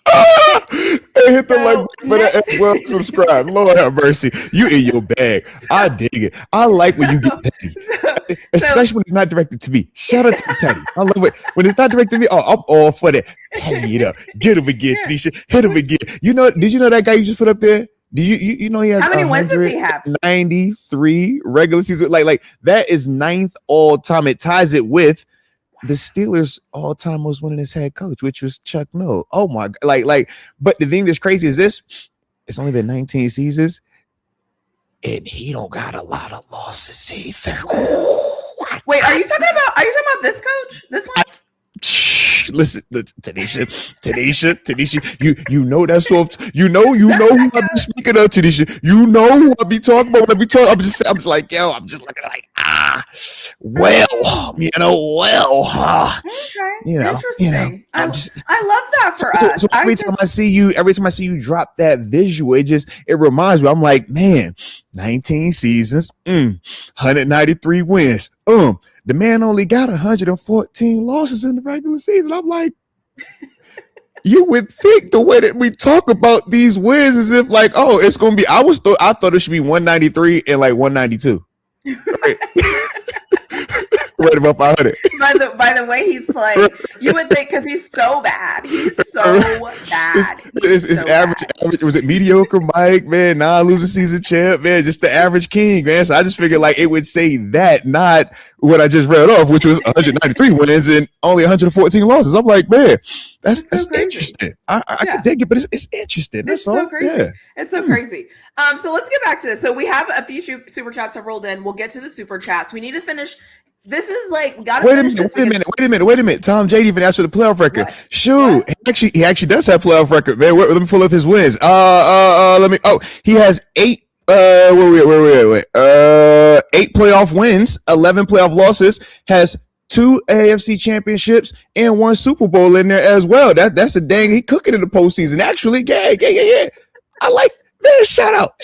Hey, hit the like button for that as well. Subscribe. Lord have mercy. You in your bag. I dig it. I like when you get petty. Especially when it's not directed to me. Shout out to petty. I love it. When it's not directed to me, I'm all for that. Petty it up. Get him again, TaNeisha. Hit him again. Did you know that guy you just put up there? Do you know he has how many wins does he have? 93 regular season. Like that is 9th all time. It ties it with the Steelers all-time most winningest head coach, which was Chuck Noll. Oh my God. Like, but the thing that's crazy is this: it's only been 19 seasons, and he don't got a lot of losses either. Wait, are you talking about this coach? This one? Listen, TaNeisha, you know that's what you know who I be speaking of, TaNeisha. You know who I be talking about when I be talking. I'm just like, I'm just looking like, okay. Interesting. I love that for us. So every time I see you drop that visual, it reminds me. I'm like, man, 19 seasons, 193 wins. The man only got 114 losses in the regular season. I'm like, you would think the way that we talk about these wins as if like, it's gonna be. I thought it should be 193 and like 192. Right. Right about 500. By the way he's playing, you would think, because he's so bad. He's so bad. It's average. Was it mediocre, Mike? Man, losing season champ, man. Just the average king, man. So I just figured like it would say that, not what I just read off, which was 193 wins and only 114 losses. I'm like, man, that's interesting. I could dig it, but it's interesting. That's so crazy. Yeah. It's so crazy. So let's get back to this. So we have a few super chats have rolled in. We'll get to the super chats. We need to finish. This is like, we gotta finish this. Wait a minute. Tom J even asked for the playoff record. What? Shoot, he actually does have playoff record, man. Let me pull up his wins. He has 8. Wait. 8 playoff wins, 11 playoff losses, has 2 AFC championships and 1 Super Bowl in there as well. That's a dang. He cooking in the postseason. Actually, yeah. I like, man. Shout out.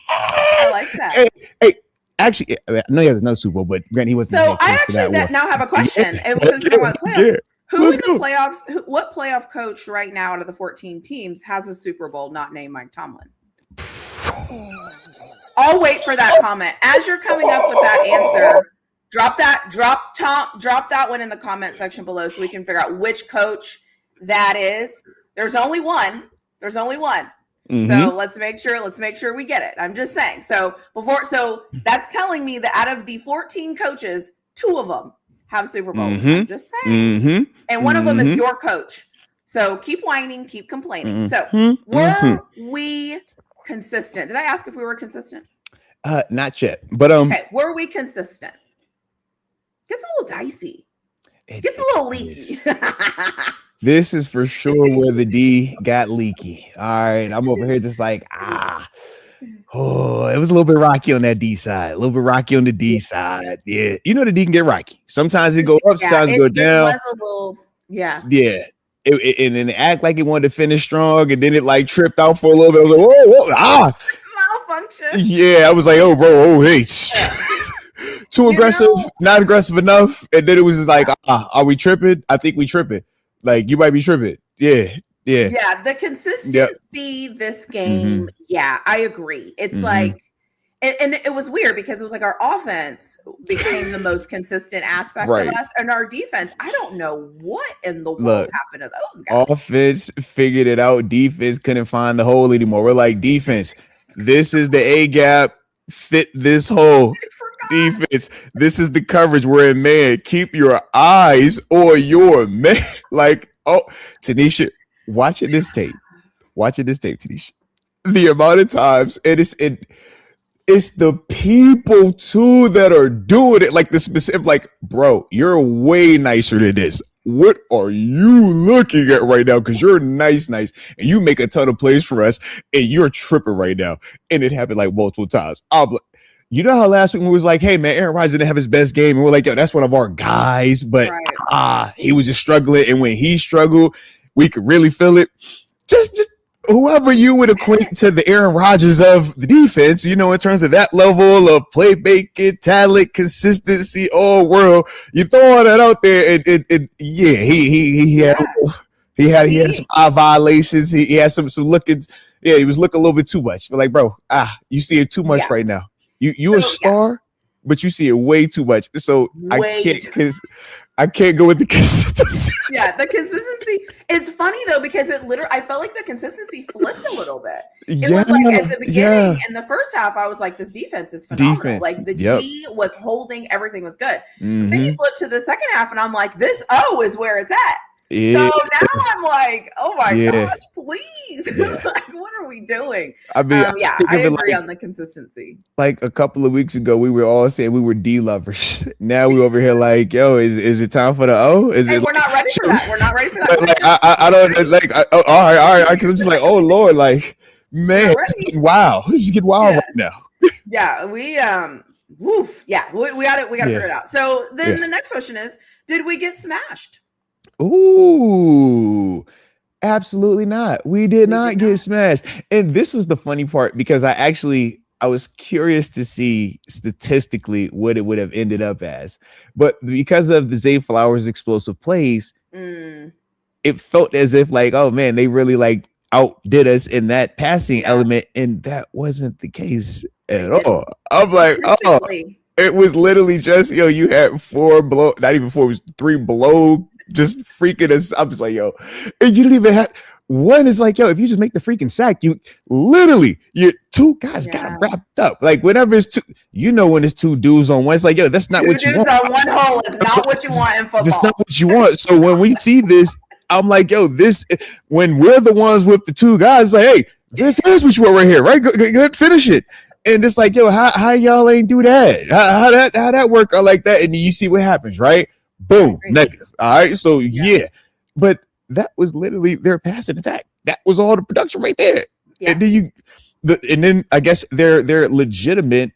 I like that. Hey. Actually, I know he has another Super Bowl, but granted, he wasn't. So I actually now have a question. It was talking about playoffs. Who in the playoffs? What playoff coach right now out of the 14 teams has a Super Bowl not named Mike Tomlin? I'll wait for that comment. As you're coming up with that answer, drop that one in the comment section below so we can figure out which coach that is. There's only one. Mm-hmm. So let's make sure we get it. I'm just saying. So that's telling me that out of the 14 coaches, 2 of them have Super Bowls. I'm just saying. And one of them is your coach. So keep whining, keep complaining. So were we consistent? Did I ask if we were consistent? Not yet. But okay, were we consistent? Gets a little dicey. Gets a little leaky. This is for sure where the D got leaky. All right. I'm over here just like, it was a little bit rocky on that D side. A little bit rocky on the D side. Yeah. You know the D can get rocky. Sometimes it go up, sometimes it go down. It was a little, yeah. And then it act like it wanted to finish strong, and then it like tripped out for a little bit. I was like, whoa. Malfunction. Yeah. I was like, hey. Too aggressive, not aggressive enough. And then it was just like, are we tripping? I think we tripping. Like, you might be tripping. Yeah. The consistency this game. Yeah, I agree. It's like, and it was weird because it was like our offense became the most consistent aspect of us, and our defense, I don't know what in the world happened to those guys. Offense figured it out. Defense couldn't find the hole anymore. We're like, defense, this is the A gap. Fit this hole. Defense, this is the coverage we're in, man. Keep your eyes on your man. Like, Oh, TaNeisha, watching this tape, TaNeisha. The amount of times it's the people too that are doing it. Like the specific, like, bro, you're way nicer than this. What are you looking at right now? Because you're nice, and you make a ton of plays for us, and you're tripping right now. And it happened like multiple times. You know how last week we was like, hey man, Aaron Rodgers didn't have his best game, and we're like, yo, that's one of our guys, but he was just struggling, and when he struggled, we could really feel it. Just whoever you would equate to the Aaron Rodgers of the defense, you know, in terms of that level of playmaking, talent, consistency, all world, you throw all that out there, and he had some eye violations. He had some looking. Yeah, he was looking a little bit too much. But like, bro, you see it too much right now. You a star, but you see it way too much. So I can't go with the consistency. Yeah, the consistency. It's funny though, because I felt like the consistency flipped a little bit. It was like at the beginning, in the first half, I was like, this defense is phenomenal. Like the D was holding, everything was good. Then you flip to the second half, and I'm like, this O is where it's at. So now I'm like, oh my gosh, please. Like, what are we doing? I mean, I agree on the consistency. Like a couple of weeks ago, we were all saying we were D lovers. Now we over here like, yo, is it time for the O? We're not ready for that. We're not ready for that. Like, I don't like. All right. Because I'm just like, oh Lord, like, man, wow, this is getting wild right now. Yeah, we got to figure it out. So then the next question is, did we get smashed? Ooh, absolutely not. We did not get smashed. And this was the funny part, because I was curious to see statistically what it would have ended up as. But because of the Zay Flowers explosive plays, it felt as if like, oh man, they really like outdid us in that passing element. And that wasn't the case at all. I'm like, oh, it was literally just, you had not even 4, it was 3 below. Just freaking us. I was like, yo, and you don't even have one is like, yo, if you just make the freaking sack, you two guys got it wrapped up. Like whenever it's two, when it's 2 dudes on one, it's like, yo, that's not what you want. On one hole is not what you want in football. That's not what you want. So when we see this, I'm like, yo, when we're the ones with the 2 guys, like, hey, this is what you want right here, right? Good, finish it. And it's like, yo, how y'all ain't do that? How that work out like that? And you see what happens, right? Boom, negative. All right, so but that was literally their passing attack. That was all the production right there. And then I guess their legitimate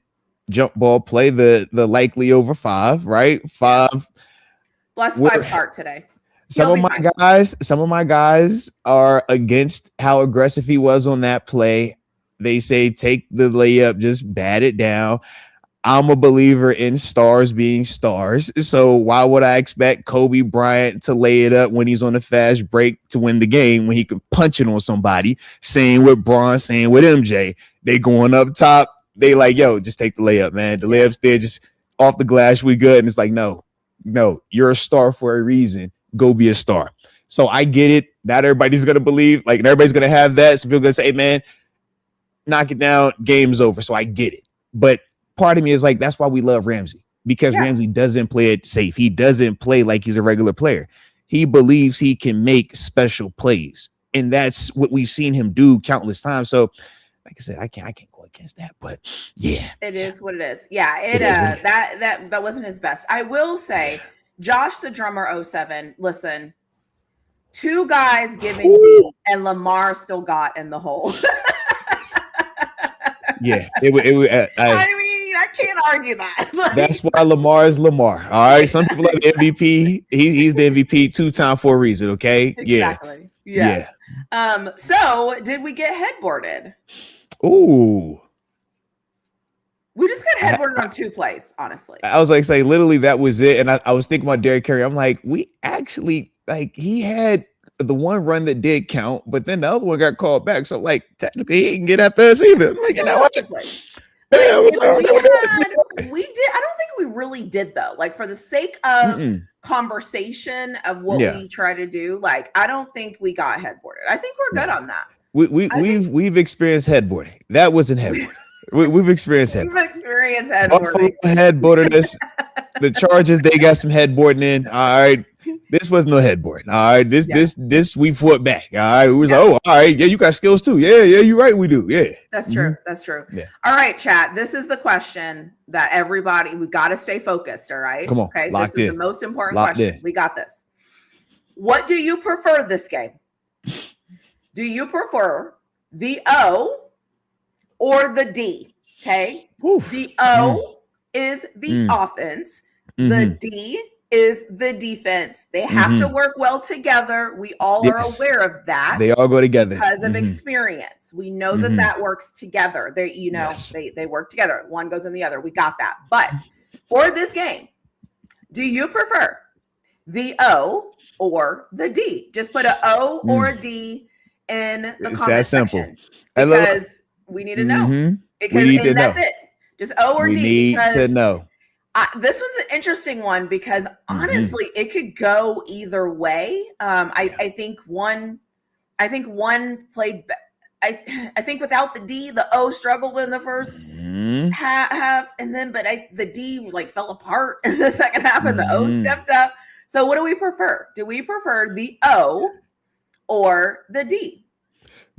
jump ball play, the likely over 5, right? 5. Bless 5's heart today. Some of my guys are against how aggressive he was on that play. They say take the layup, just bat it down. I'm a believer in stars being stars. So why would I expect Kobe Bryant to lay it up when he's on a fast break to win the game when he could punch it on somebody? Same with Bron, same with MJ. They going up top. They like, yo, just take the layup, man. The layup's there, just off the glass, we good. And it's like, no, you're a star for a reason. Go be a star. So I get it. Not everybody's going to believe, like, everybody's going to have that. Some people going to say, hey, man, knock it down, game's over. So I get it. But part of me is like, that's why we love Ramsey, because Ramsey doesn't play it safe. He doesn't play like he's a regular player. He believes he can make special plays, and that's what we've seen him do countless times. So, like I said, I can't go against that. But it is what it is. Yeah, that wasn't his best. I will say, Josh the drummer 07. Listen, 2 guys giving D, and Lamar still got in the hole. I can't argue that. That's why Lamar is Lamar. All right. Some people are the MVP. He's the MVP 2 times for a reason. Okay. Exactly. Yeah. So did we get headboarded? Ooh. We just got headboarded on 2 plays, honestly. I was like, say, literally, that was it. And I was thinking about Derrick Henry. I'm like, we actually, like, he had the one run that did count, but then the other one got called back. So, like, technically, he didn't get after us either. I'm like, you know what? We did. I don't think we really did, though. Like, for the sake of conversation of what we try to do, like, I don't think we got headboarded. I think we're good on that. We've experienced headboarding. That wasn't headboarding. We've experienced headboarding. We've experienced headboarding. Headboarded us. The Chargers, they got some headboarding in. All right. This was no headboard. All right. This we fought back. All right. We was like, Yeah. oh, all right. Yeah, you got skills too. Yeah, you're right. We do. Yeah. That's true. That's true. Yeah. All right, chat. This is the question that everybody, we got to stay focused. All right. Come on. Okay. Locked This is in. the most important Locked question. in. We got this. What do you prefer this game? Do you prefer the O or the D? Okay. Whew. The O is the offense. The D is the defense. They have to work well together. We all are aware of that. They all go together because of experience. We know that that works together. They, they work together. One goes in the other. We got that. But for this game, do you prefer the O or the D? Just put an O or a D in the comment that simple. section because we need to know. Because that's it. Just O or D. We need to know. This one's an interesting one because honestly, it could go either way. I think one played. I think without the D, the O struggled in the first half, and then the D like fell apart in the second half, and the O stepped up. So, what do we prefer? Do we prefer the O or the D?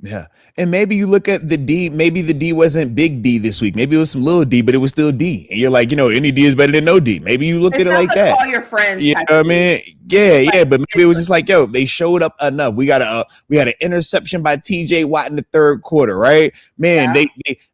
Yeah. And maybe you look at the D, maybe the D wasn't big D this week. Maybe it was some little D, but it was still D. And you're like, any D is better than no D. Maybe you look at it like that. Call your friends. You know what I mean? Yeah. But maybe it was just like, they showed up enough. We got an interception by TJ Watt in the third quarter, right? Man,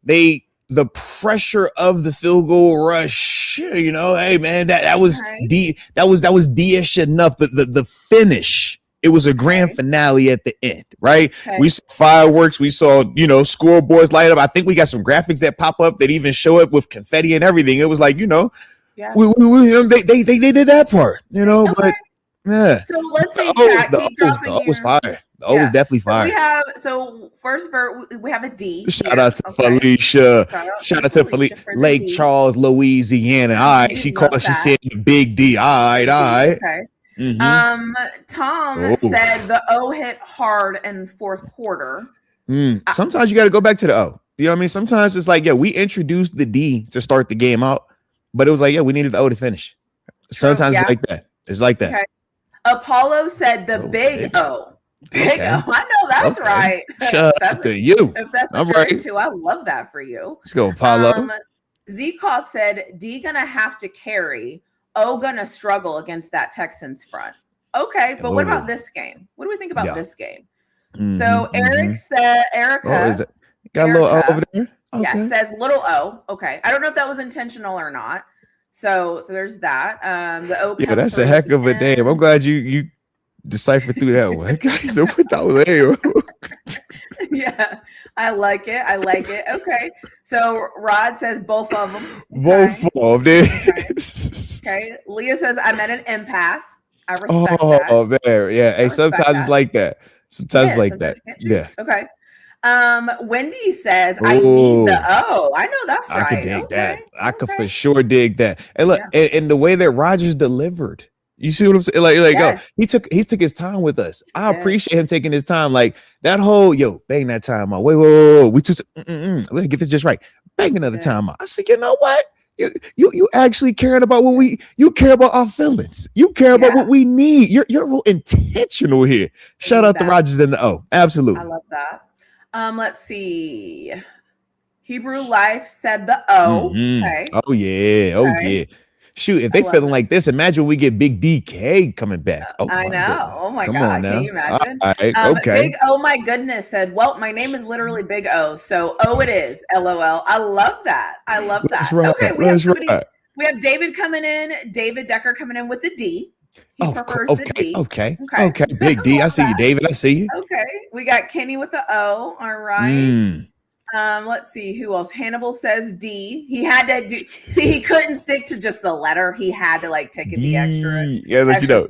they the pressure of the field goal rush, hey man, that was D. That was D-ish enough. The finish. It was a grand finale at the end, right? Okay. We saw fireworks. We saw, scoreboards light up. I think we got some graphics that pop up that even show up with confetti and everything. It was like, they did that part, but yeah. So let's see. The O was fire. The O was definitely fire. So first we have a D. Shout out to Felicia. Shout out to Felicia. Lake Charles, Louisiana. All right. She said big D. All right. Okay. Tom said the O hit hard in fourth quarter. Sometimes you got to go back to the O. You know what I mean? Sometimes it's like, we introduced the D to start the game out, but it was like, we needed the O to finish. Sometimes it's like that. It's like that. Okay. Apollo said the big O. Big O. I know that's right. Shout out to you. If that's what you're into, I love that for you. Let's go, Apollo. Zcaw said D gonna have to carry. O gonna struggle against that Texans front. Okay, but what about this game? What do we think about this game? So Erica got a little O over there. Okay. Yeah, says little O. Okay, I don't know if that was intentional or not. So there's that. The O. Yeah, that's a heck of a name. I'm glad you deciphered through that one. Yeah, I like it. Okay, so Rod says both of them. Both of them. Okay. Leah says I'm at an impasse. I respect that. Oh man, yeah. Hey, sometimes it's like that. Sometimes it's like that. Yeah. Okay. Wendy says I need the O. I know that's right. I could dig that. I could for sure dig that. And look, and the way that Rodgers delivered. You see what I'm saying? Yes. He took his time with us. I appreciate him taking his time. Like that whole bang that time out. Wait. We gotta get this just right. Bang another time out. I said, you know what? You actually caring about you care about our feelings. You care about what we need. You're real intentional here. Shout out to Rodgers and the O. Absolutely. I love that. Let's see. Hebrew Life said the O. Okay. Oh yeah. Shoot, if they feeling like this, imagine when we get Big DK coming back. I know. Goodness. Oh my God. Can you imagine? All right, okay. Big Oh my goodness said, well, my name is literally Big O. So O it is. LOL. I love that. That's right. Okay, we have David coming in, David Decker coming in with the D. He prefers the D. Okay. Big D. I see you, David. I see you. Okay. We got Kenny with the O. All right. Let's see who else. Hannibal says D. He had to do. See, he couldn't stick to just the letter. He had to take it the extra. Yeah, let you know.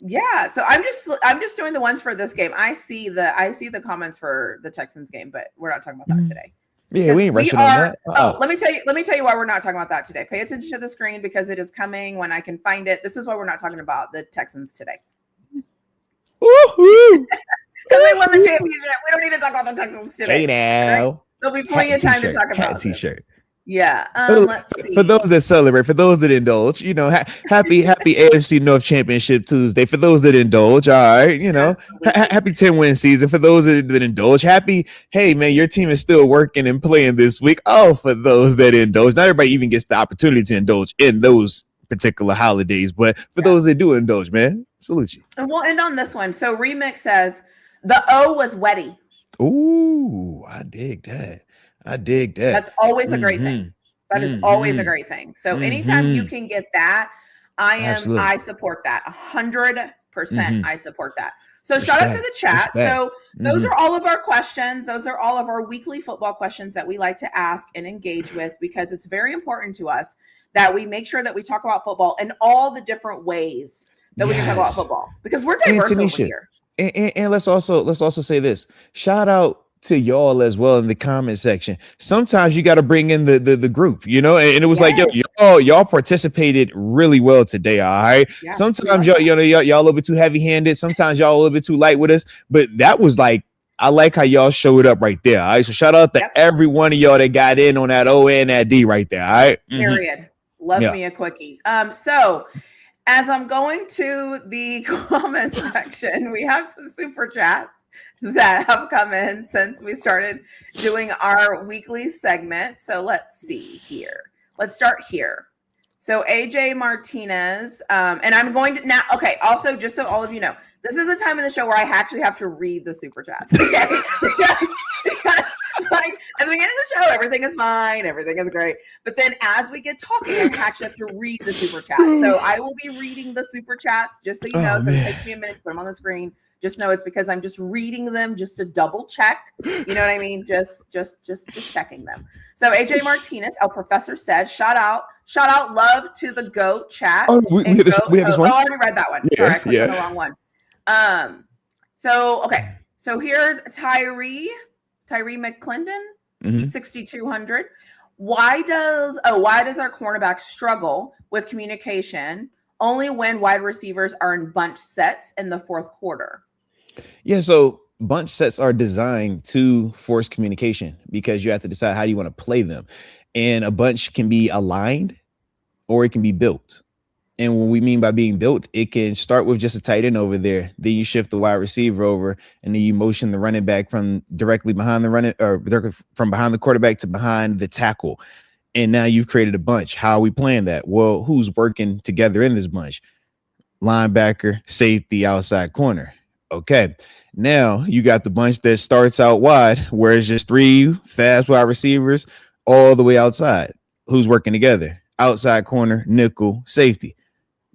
Yeah. So I'm just doing the ones for this game. I see the comments for the Texans game, but we're not talking about that today. Yeah, we ain't rushing on that. Oh, let me tell you why we're not talking about that today. Pay attention to the screen because it is coming when I can find it. This is why we're not talking about the Texans today. Woohoo! Because they won the championship. We don't need to talk about the Texans today. Hey now. Right? There'll be plenty of time to talk about T-shirt. Yeah. For Let's see. those that celebrate, for those that indulge, happy AFC North Championship Tuesday. For those that indulge, all right, happy 10-win season. For those that indulge, happy, hey man, your team is still working and playing this week. Oh, for those that indulge, not everybody even gets the opportunity to indulge in those particular holidays, but for those that do indulge, man, salute you. And we'll end on this one. So Remix says the O was wetty. Ooh, I dig that. That's always a great thing. That is always a great thing. So anytime you can get that, I support that 100%. I support that. So shout out to the chat. So those are all of our questions. Those are all of our weekly football questions that we like to ask and engage with, because it's very important to us that we make sure that we talk about football in all the different ways that we can talk about football, because we're diverse over here. And let's also say this. Shout out to y'all as well in the comment section. Sometimes you got to bring in the group, and it was like, y'all participated really well today. All right. Yeah, sometimes y'all a little bit too heavy-handed. Sometimes y'all a little bit too light with us. But that was like, I like how y'all showed up right there. All right. So shout out to every one of y'all that got in on that O and that D right there. All right. Period. Love me a quickie. So as I'm going to the comment section, we have some super chats that have come in since we started doing our weekly segment. So let's see here. Let's start here. So AJ Martinez, and I'm going to now. Okay. Also, just so all of you know, this is the time in the show where I actually have to read the super chats. Okay. because, like at the beginning of the show, everything is fine, everything is great. But then as we get talking, I actually have to read the super chats. So I will be reading the super chats, just so you know. So it takes me a minute to put them on the screen. Just know it's because I'm just reading them just to double check. You know what I mean? Just checking them. So AJ Martinez, El Professor said, shout out, love to the GOAT chat. Oh, we have this one. I already read that one. Yeah, sorry, I clicked on the wrong one. So here's Tyree McClendon, 6,200. Why does our cornerback struggle with communication only when wide receivers are in bunch sets in the fourth quarter? Yeah, so bunch sets are designed to force communication, because you have to decide how do you want to play them. And a bunch can be aligned or it can be built. And what we mean by being built, it can start with just a tight end over there. Then you shift the wide receiver over, and then you motion the running back from directly behind the running, or from behind the quarterback to behind the tackle. And now you've created a bunch. How are we playing that? Well, who's working together in this bunch? Linebacker, safety, outside corner. Okay. Now you got the bunch that starts out wide, where it's just three fast wide receivers all the way outside. Who's working together? Outside corner, nickel, safety.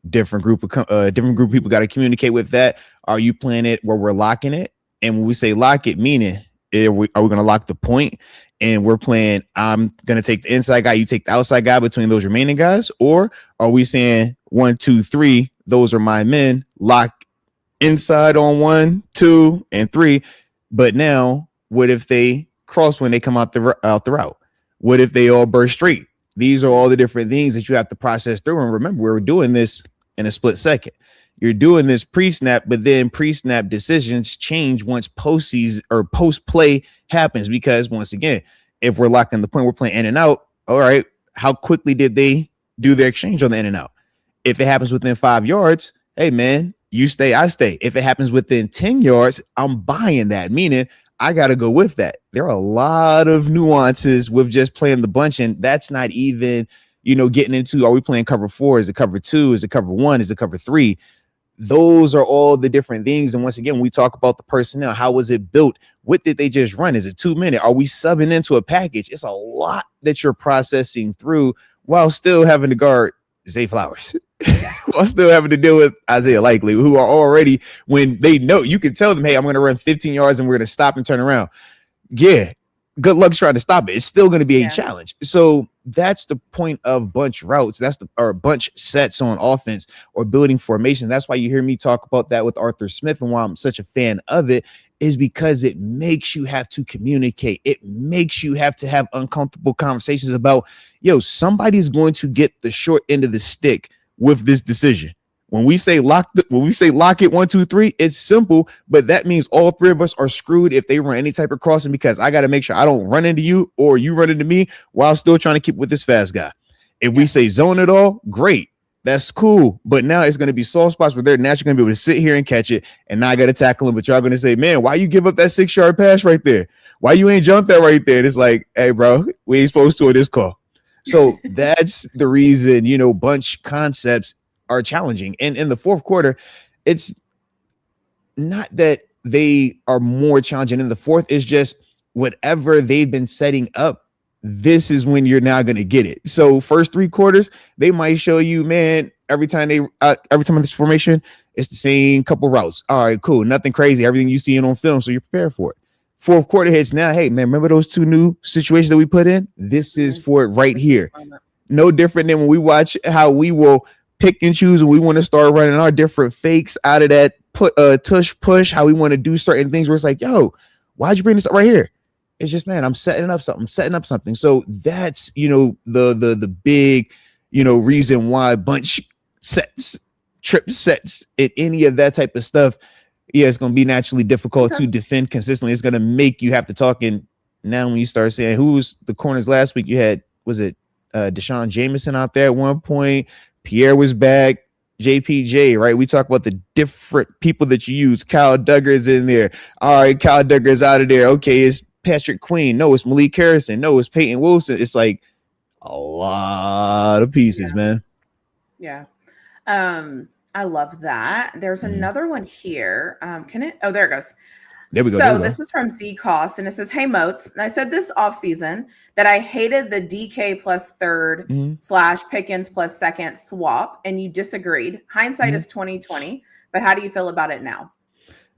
Different group of people got to communicate with that. Are you playing it where we're locking it? And when we say lock it, meaning are we going to lock the point? And we're playing, I'm going to take the inside guy, you take the outside guy between those remaining guys? Or are we saying 1, 2, 3, those are my men, lock inside on 1, 2, and 3? But now, what if they cross when they come out the route? What if they all burst straight? These are all the different things that you have to process through. And remember, we're doing this in a split second. You're doing this pre-snap, but then pre-snap decisions change once post-season or post-play happens. Because once again, if we're locking the point, we're playing in and out. All right, how quickly did they do their exchange on the in and out? If it happens within 5 yards, hey man, you stay, I stay. If it happens within 10 yards, I'm buying that. Meaning I got to go with that. There are a lot of nuances with just playing the bunch. And that's not even, getting into, are we playing cover 4? Is it cover 2? Is it cover 1? Is it cover 3? Those are all the different things. And once again, when we talk about the personnel, how was it built? What did they just run? Is it 2 minute? Are we subbing into a package? It's a lot that you're processing through while still having to guard Zay Flowers. While still having to deal with Isaiah Likely, who are already, when they know, you can tell them, hey, I'm going to run 15 yards and we're going to stop and turn around. Yeah, good luck trying to stop it. It's still going to be a challenge. So that's the point of bunch routes. Or bunch sets on offense or building formation. That's why you hear me talk about that with Arthur Smith, and why I'm such a fan of it is because it makes you have to communicate. It makes you have to have uncomfortable conversations about, somebody's going to get the short end of the stick with this decision. When we say lock it 1, 2, 3, it's simple, but that means all three of us are screwed if they run any type of crossing because I got to make sure I don't run into you or you run into me while still trying to keep with this fast guy. If we say zone it all, great. That's cool. But now it's going to be soft spots where they're naturally going to be able to sit here and catch it. And now I got to tackle them. But y'all going to say, man, why you give up that 6-yard pass right there? Why you ain't jumped that right there? And it's like, hey, bro, we ain't supposed to in this call. So that's the reason, bunch concepts are challenging. And in the fourth quarter, it's not that they are more challenging in the fourth. It's just whatever they've been setting up, this is when you're now going to get it. So first 3 quarters, they might show you, man, every time in this formation, it's the same couple routes. All right, cool. Nothing crazy. Everything you see on film. So you're prepared for it. Fourth quarter hits now. Hey, man, remember those 2 new situations that we put in? This is for it right here. No different than when we watch how we will pick and choose when we want to start running our different fakes out of that tush push, how we want to do certain things where it's like, yo, why'd you bring this up right here? It's just, man, I'm setting up something. So that's, the big, reason why bunch sets, trip sets, and any of that type of stuff. Yeah, it's going to be naturally difficult to defend consistently. It's going to make you have to talk. And now when you start saying who's the corners last week, you had, was it Deshaun Jameson out there at one point? Pierre was back. JPJ, right? We talk about the different people that you use. Kyle Duggar's in there. All right, Kyle Duggar's out of there. Okay, it's Patrick Queen. No, it's Malik Harrison. No, it's Peyton Wilson. It's like a lot of pieces, man. Yeah. I love that. There's another one here. Can it? Oh, there it goes. There we go. So this is from Z Cost, and it says, "Hey Moats, I said this offseason that I hated the DK plus third / Pickens plus second swap, and you disagreed. Hindsight is 2020, but how do you feel about it now?"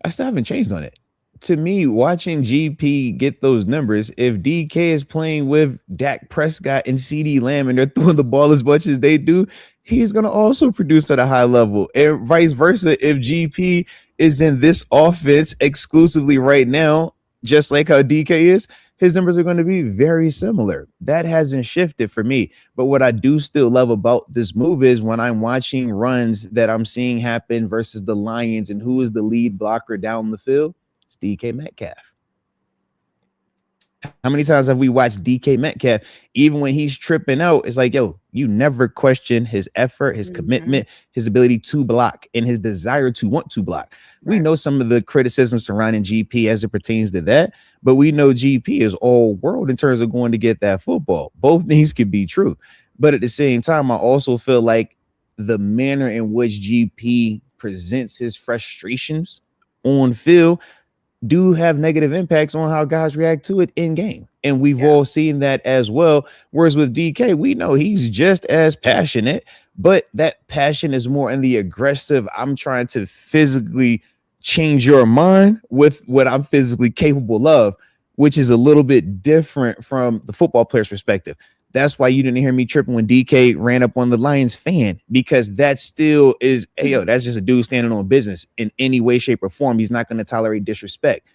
I still haven't changed on it. To me, watching GP get those numbers, if DK is playing with Dak Prescott and CD Lamb and they're throwing the ball as much as they do, he's going to also produce at a high level, and vice versa. If GP is in this offense exclusively right now, just like how DK is, his numbers are going to be very similar. That hasn't shifted for me. But what I do still love about this move is when I'm watching runs that I'm seeing happen versus the Lions and who is the lead blocker down the field, it's DK Metcalf. How many times have we watched DK Metcalf, even when he's tripping out, it's like, yo, you never question his effort, his commitment, his ability to block, and his desire to want to block. Right. We know some of the criticism surrounding GP as it pertains to that, but we know GP is all world in terms of going to get that football. Both things could be true. But at the same time, I also feel like the manner in which GP presents his frustrations on field do have negative impacts on how guys react to it in game. And we've all seen that as well. Whereas with DK, we know he's just as passionate, but that passion is more in the aggressive, I'm trying to physically change your mind with what I'm physically capable of, which is a little bit different from the football player's perspective. That's why you didn't hear me tripping when DK ran up on the Lions fan, because that still is, hey, yo, that's just a dude standing on business in any way, shape, or form. He's not going to tolerate disrespect.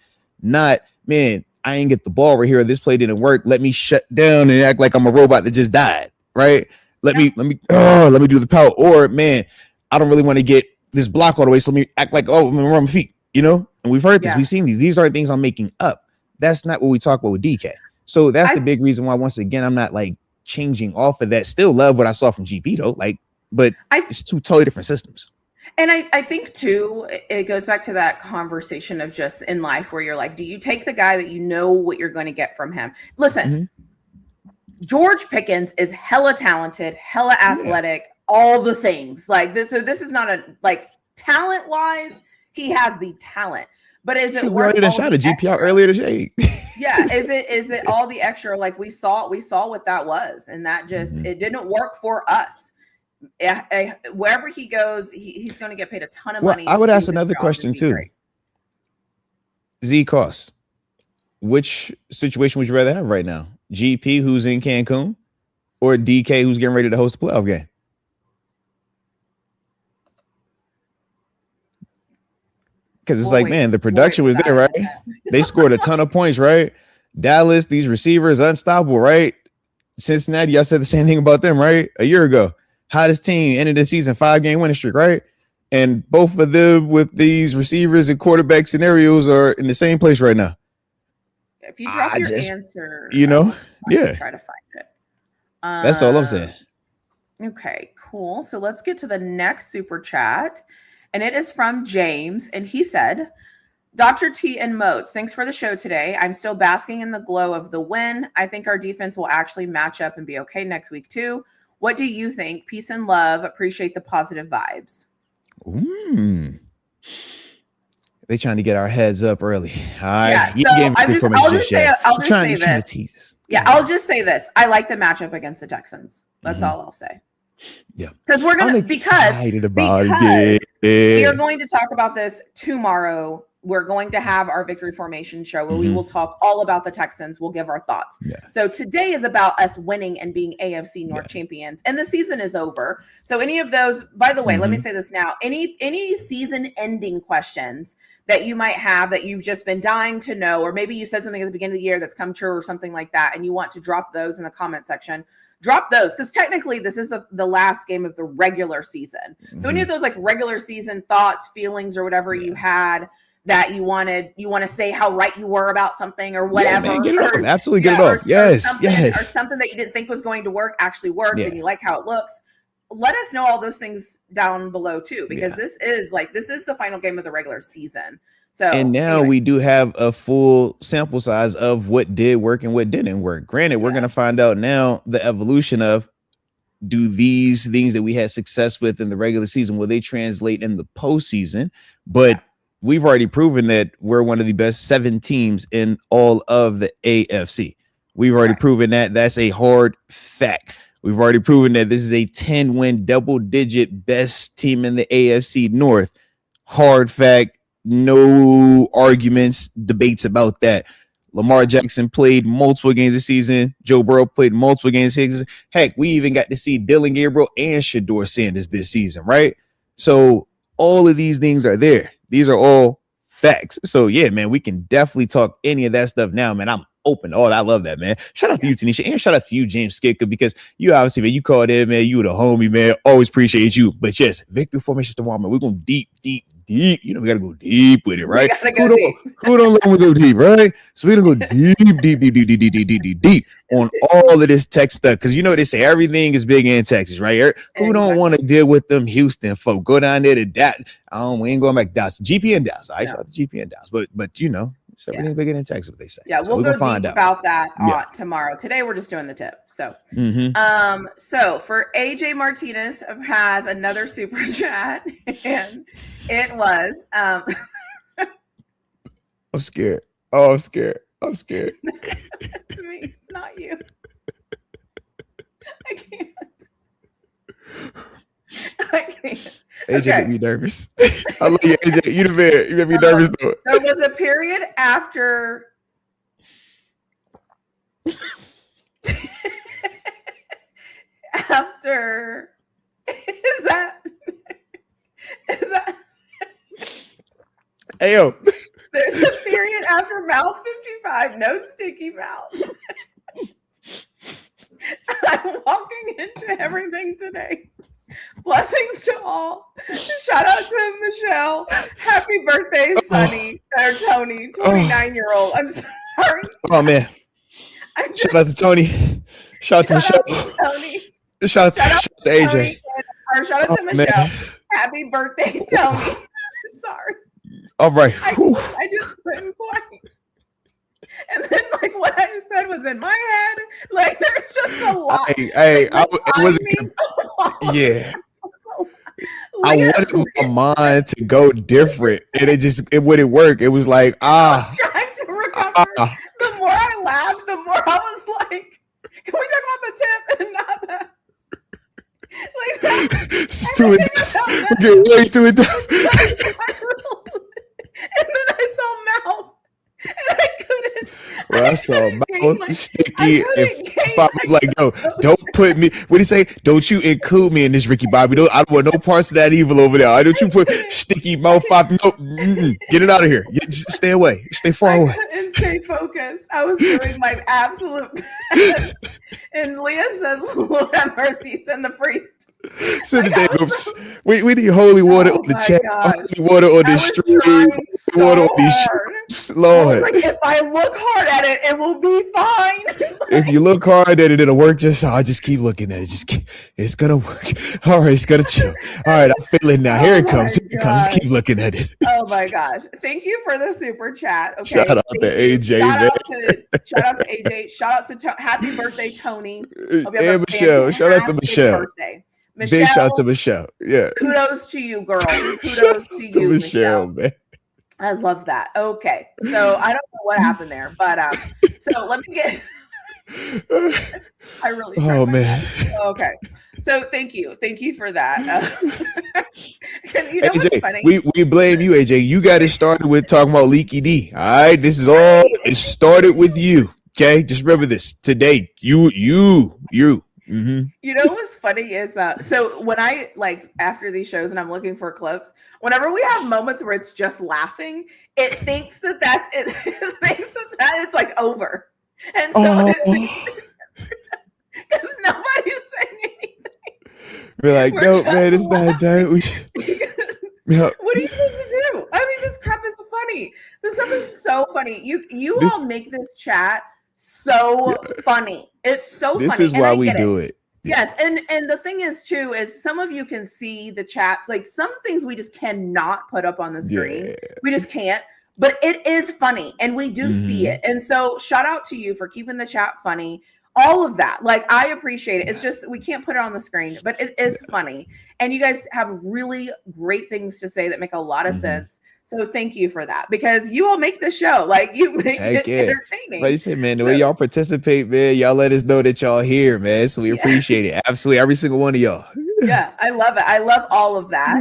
Not, man, I ain't get the ball right here. This play didn't work. Let me shut down and act like I'm a robot that just died. Right. Let me do the power. Or, man, I don't really want to get this block all the way. So let me act like, I'm gonna run my feet, And we've heard this. We've seen these. These aren't things I'm making up. That's not what we talk about with DK. So that's the big reason why, once again, I'm not like changing off of that. Still love what I saw from GP though. But it's two totally different systems. And I think too, it goes back to that conversation of just in life where you're like, do you take the guy that you know what you're going to get from him? Listen, George Pickens is hella talented, hella athletic, all the things like this. So this is not talent wise, he has the talent. But is it worth a shot at GPR earlier today? Is it all the extra? Like we saw what that was, and that just it didn't work for us. Wherever he goes, he's going to get paid a ton of money. I would ask another question too. Great. Z Cost, which situation would you rather have right now? GP, who's in Cancun, or DK, who's getting ready to host a playoff game? Because it's man, the production was there, right? They scored a ton of points, right? Dallas, these receivers, unstoppable, right? Cincinnati, y'all said the same thing about them, right? A year ago. Hottest team, ended the season, 5-game winning streak, right? And both of them with these receivers and quarterback scenarios are in the same place right now. If you drop your answer, yeah. Try to find it. That's all I'm saying. Okay, cool. So let's get to the next super chat. And it is from James. And he said, Dr. T and Moats, thanks for the show today. I'm still basking in the glow of the win. I think our defense will actually match up and be okay next week too. What do you think? Peace and love. Appreciate the positive vibes. They trying to get our heads up early. Yeah, so I'll just say this. Yeah, I'll just say this. I like the matchup against the Texans. That's all I'll say. Yeah, because we're gonna because we are going to talk about this tomorrow. We're going to have our victory formation show where we will talk all about the Texans. We'll give our thoughts. Yeah. So today is about us winning and being AFC North champions, and the season is over. So any of those, by the way, let me say this now: any season-ending questions that you might have that you've just been dying to know, or maybe you said something at the beginning of the year that's come true or something like that, and you want to drop those in the comment section. Drop those, because technically this is the last game of the regular season. So any of those like regular season thoughts, feelings, or whatever you had that you want to say how right you were about something or whatever. Yeah, man, get it off. Absolutely get it off. Yes. Or something that you didn't think was going to work actually worked and you like how it looks. Let us know all those things down below too, because this is the final game of the regular season. So, and now we do have a full sample size of what did work and what didn't work. Granted, we're going to find out now the evolution of, do these things that we had success with in the regular season, will they translate in the postseason? But we've already proven that we're one of the best 7 teams in all of the AFC. We've already proven that. That's a hard fact. We've already proven that this is a 10-win, double-digit best team in the AFC North. Hard fact. No arguments, debates about that. Lamar Jackson played multiple games this season. Joe Burrow played multiple games this season. Heck, we even got to see Dylan Gabriel and Shedeur Sanders this season, right? So all of these things are there. These are all facts. So yeah, man, we can definitely talk any of that stuff now, man. I'm open. Oh, I love that, man. Shout out to you, TaNeisha, and shout out to you, James Skicka, because you obviously, man, you called in, man. You were the homie, man. Always appreciate you. But yes, victory formation tomorrow, man. We're going deep. You know, we got to go deep with it, right? Who don't let me go deep, right? So we're going to go deep on all of this tech stuff. Because you know they say everything is big in Texas, right? Who don't want to deal with them Houston folk? Go down there to that. We ain't going back to Dallas. GP and Dallas. I shout out to GP and Dallas. But you know, so everything bigger in Texas, what they say. Yeah, we'll go deep about that tomorrow. Today we're just doing the tip. So, so for AJ Martinez has another super chat, and it was. I'm scared. Oh, I'm scared. It's me. It's not you. I can't. AJ get me nervous. I love you, AJ. You the man. You made me nervous though. There was a period after is that hey yo. There's a period after mouth 55, no sticky mouth. I'm walking into everything today. Blessings to all. Shout out to Michelle. Happy birthday, Sonny or Tony, 29-year-old. I'm sorry. Oh man. Shout out to Tony. Shout out to Michelle. Tony. Shout out to AJ. Shout out to Michelle. Man. Happy birthday, Tony. Sorry. All right. I just couldn't quite. And then, like, what I said was in my head. Like, there's just a lot. It wasn't. Yeah. I wanted my mind to go different, and it wouldn't work. It was like, I was trying to recover. The more I laughed, the more I was like, can we talk about the tip and not that? Like that. It's too in-depth. We're getting way too in-depth. And then I saw mouth. And I couldn't. Well, I saw mouth sticky. If I'm like, yo, don't put me. What do you say? Don't you include me in this, Ricky Bobby? I don't want no parts of that evil over there. Why don't you put sticky mouth? Get it out of here. Just stay away. Stay far away. I couldn't stay focused. I was doing my absolute best. And Leah says, Lord have mercy, send the priest. Send the Like, I damn. was We need holy water oh on the my chat, gosh. holy water on I this was stream, trying holy so water on these hard. streams. I was Lord, like, if I look hard at it, it will be fine. if you look hard at it, it'll work. Just keep looking at it. It's gonna work. All right, it's gonna chill. All right, I'm feeling now. Here Oh it comes. my Here it comes. Just gosh. keep looking at it. Oh my gosh. Thank you for the super chat. Okay. Shout out Thank to you. AJ, Shout man. out to AJ. Shout out to happy birthday, Tony. Hope you have And a Michelle. Shout out to fantastic Michelle. birthday. Big shout out to Michelle, Michelle. Yeah. kudos to you, girl. Shout Kudos to out to you, Michelle, Michelle. man. I love that. Okay. So I don't know what happened there, but so let me get I really tried Oh my man. best. Okay. So thank you. Thank you for that. You know what's AJ, funny? we blame you, AJ. You got it started with talking about Leaky D. All right, this is all. It started with you. Okay, just remember this today. You. Mm-hmm. You know what's funny is so when I like after these shows and I'm looking for clips, whenever we have moments where it's just laughing, it thinks that that's it. It thinks that it's like over, and so because nobody's saying anything. We're like, We're no, just man, it's not done. We should, yeah. What are you supposed to do? I mean, this crap is funny. This stuff is so funny. You This- all make this chat so funny. It's so This funny. is and why I we get do it. it. Yes, and the thing is too is some of you can see the chats. Like some things we just cannot put up on the screen. Yeah. We just can't. But it is funny, and we do see Mhm. it. And so shout out to you for keeping the chat funny. All of that, like I appreciate it. It's just we can't put it on the screen, but it is funny. And you guys have really great things to say that make a lot of Mhm. sense. So thank you for that because you all make the show. Like you make Heck it yeah. entertaining. Like you said, man, the way So- y'all participate, man, y'all let us know that y'all here, man. So we Yeah. appreciate it. Absolutely, every single one of y'all. Yeah, I love it. I love all of that.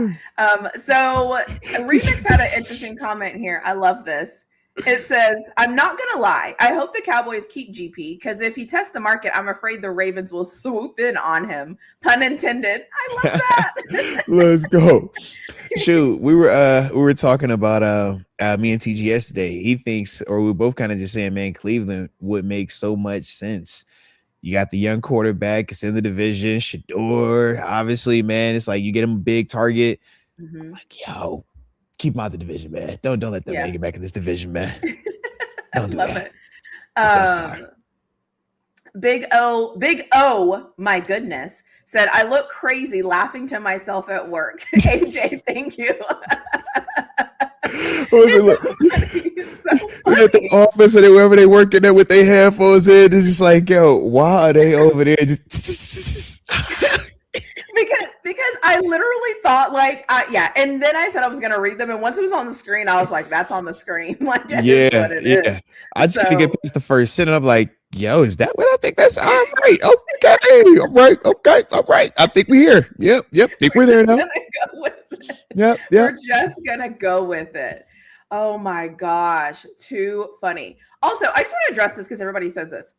So Remix had an interesting comment here. I love this. It says, I'm not going to lie. I hope the Cowboys keep GP because if he tests the market, I'm afraid the Ravens will swoop in on him. Pun intended. I love that. Let's go. Shoot, we were talking about me and TG yesterday. He thinks, or we were both kind of just saying, man, Cleveland would make so much sense. You got the young quarterback, it's in the division, Shador. Obviously, man, it's like you get him a big target. Mhm. Like, yo, keep him out the division, man. Don't let them make it back in this division, man. Don't do love that. it. That's fine. Big O, my goodness, said, I look crazy laughing to myself at work. AJ, thank you. What was it, look? They're at the office or wherever they working there with their headphones in. It's just like, yo, why are they over there? Just because I literally thought like, yeah. And then I said I was going to read them. And once it was on the screen, I was like, that's on the screen. Like, it is what it is. I just couldn't So- get past the first sentence. I'm like, yo, is that what I think? That's all right. Okay. All right. Okay. All right. I think we're here. Yep. Think we're there now. Gonna go with it. Yep. We're just gonna go with it. Oh my gosh, too funny. Also, I just want to address this because everybody says this.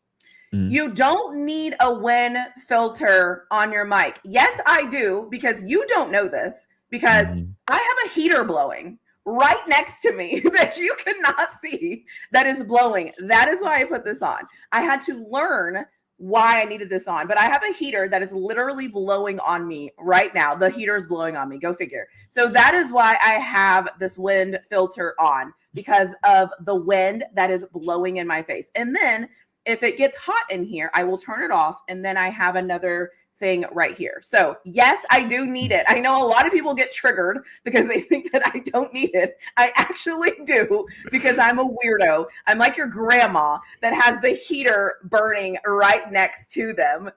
Mhm. You don't need a win filter on your mic. Yes, I do, because you don't know this, because Mhm. I have a heater blowing right next to me that you cannot see that is blowing. That is why I put this on. I had to learn why I needed this on, but I have a heater that is literally blowing on me right now. The heater is blowing on me. Go figure. So that is why I have this wind filter on, because of the wind that is blowing in my face. And then if it gets hot in here, I will turn it off. And then I have another thing right here. So yes, I do need it. I know a lot of people get triggered because they think that I don't need it. I actually do, because I'm a weirdo. I'm like your grandma that has the heater burning right next to them.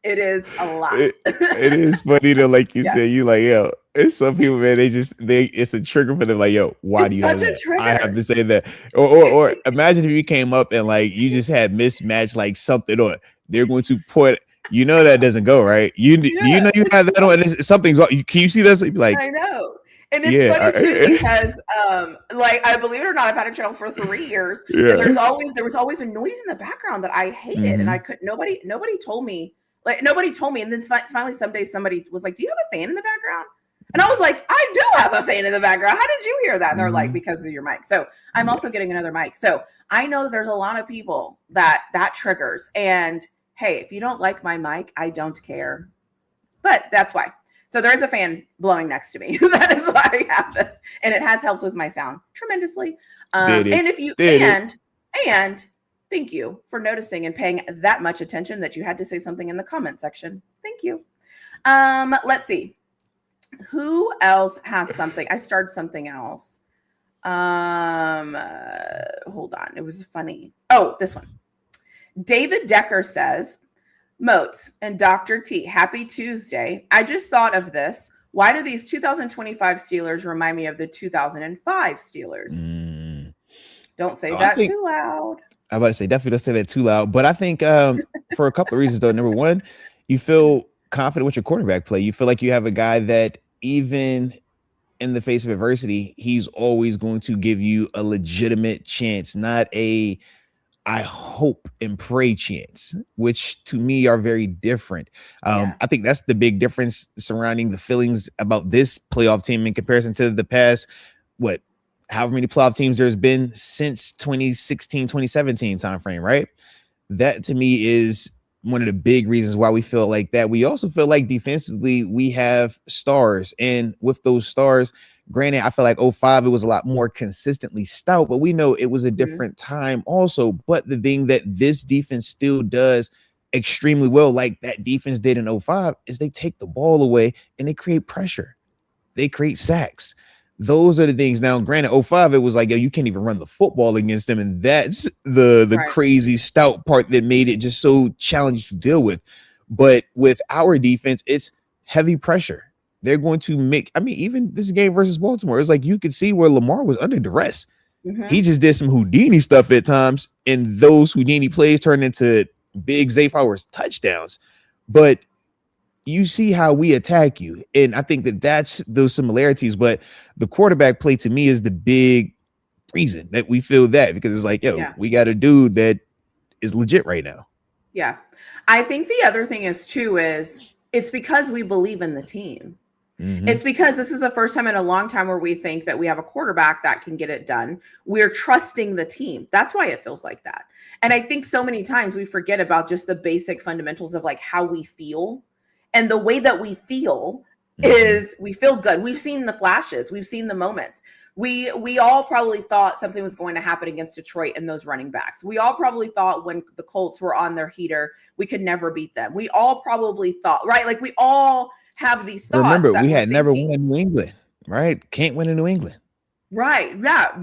It is a lot. It is funny though, like you Yeah. said, you like, yo, it's some people, man, it's a trigger for them, like, yo, why It's do you have such a that? trigger. I have to say that. Or imagine if you came up and like you just had mismatched like something on. They're going to put, you know, that doesn't go right. You know you have that on, and something's can you see this? You'd be like, I know. And it's Yeah, funny too I- because like I believe it or not, I've had a channel for 3 years. Yeah. And there was always a noise in the background that I hated, and I could nobody told me. And then finally someday somebody was like, "Do you have a fan in the background?" And I was like, "I do have a fan in the background. How did you hear that?" And they're like, "Because of your mic." So I'm also getting another mic. So I know there's a lot of people that triggers. And hey, if you don't like my mic, I don't care. But that's why. So there is a fan blowing next to me. That is why I have this. And it has helped with my sound tremendously. And if you, and thank you for noticing and paying that much attention that you had to say something in the comment section. Thank you. Let's see. Who else has something? I started something else. Hold on. It was funny. Oh, this one. David Decker says, Moats and Dr. T, happy Tuesday. I just thought of this. Why do these 2025 Steelers remind me of the 2005 Steelers? Don't say that too loud. I'm about to say, definitely don't say that too loud. But I think for a couple of reasons, though. Number one, you feel confident with your quarterback play. You feel like you have a guy that even in the face of adversity, he's always going to give you a legitimate chance, not a I hope and pray chance, which to me are very different. I think that's the big difference surrounding the feelings about this playoff team in comparison to the past, however many playoff teams there's been since 2016, 2017 timeframe, right? That to me is one of the big reasons why we feel like that. We also feel like defensively we have stars, and with those stars, granted, I feel like 05, it was a lot more consistently stout, but we know it was a different time also. But the thing that this defense still does extremely well, like that defense did in 05, is they take the ball away and they create pressure. They create sacks. Those are the things. Now, granted, 05, it was like, yo, you can't even run the football against them. And that's the crazy stout part that made it just so challenging to deal with. But with our defense, it's heavy pressure. They're going to make, even this game versus Baltimore, it's like you could see where Lamar was under duress. He just did some Houdini stuff at times, and those Houdini plays turned into big Zay Flowers touchdowns. But you see how we attack you, and I think that's those similarities. But the quarterback play to me is the big reason that we feel that, because it's like, we got a dude that is legit right now. Yeah. I think the other thing is it's because we believe in the team. It's because this is the first time in a long time where we think that we have a quarterback that can get it done. We're trusting the team. That's why it feels like that. And I think so many times we forget about just the basic fundamentals of like how we feel. And the way that we feel is we feel good. We've seen the flashes. We've seen the moments. We all probably thought something was going to happen against Detroit and those running backs. We all probably thought when the Colts were on their heater, we could never beat them. We all probably thought, right? Like we all have these thoughts. Remember, we had never won in New England, right? Can't win in New England. Right. Yeah.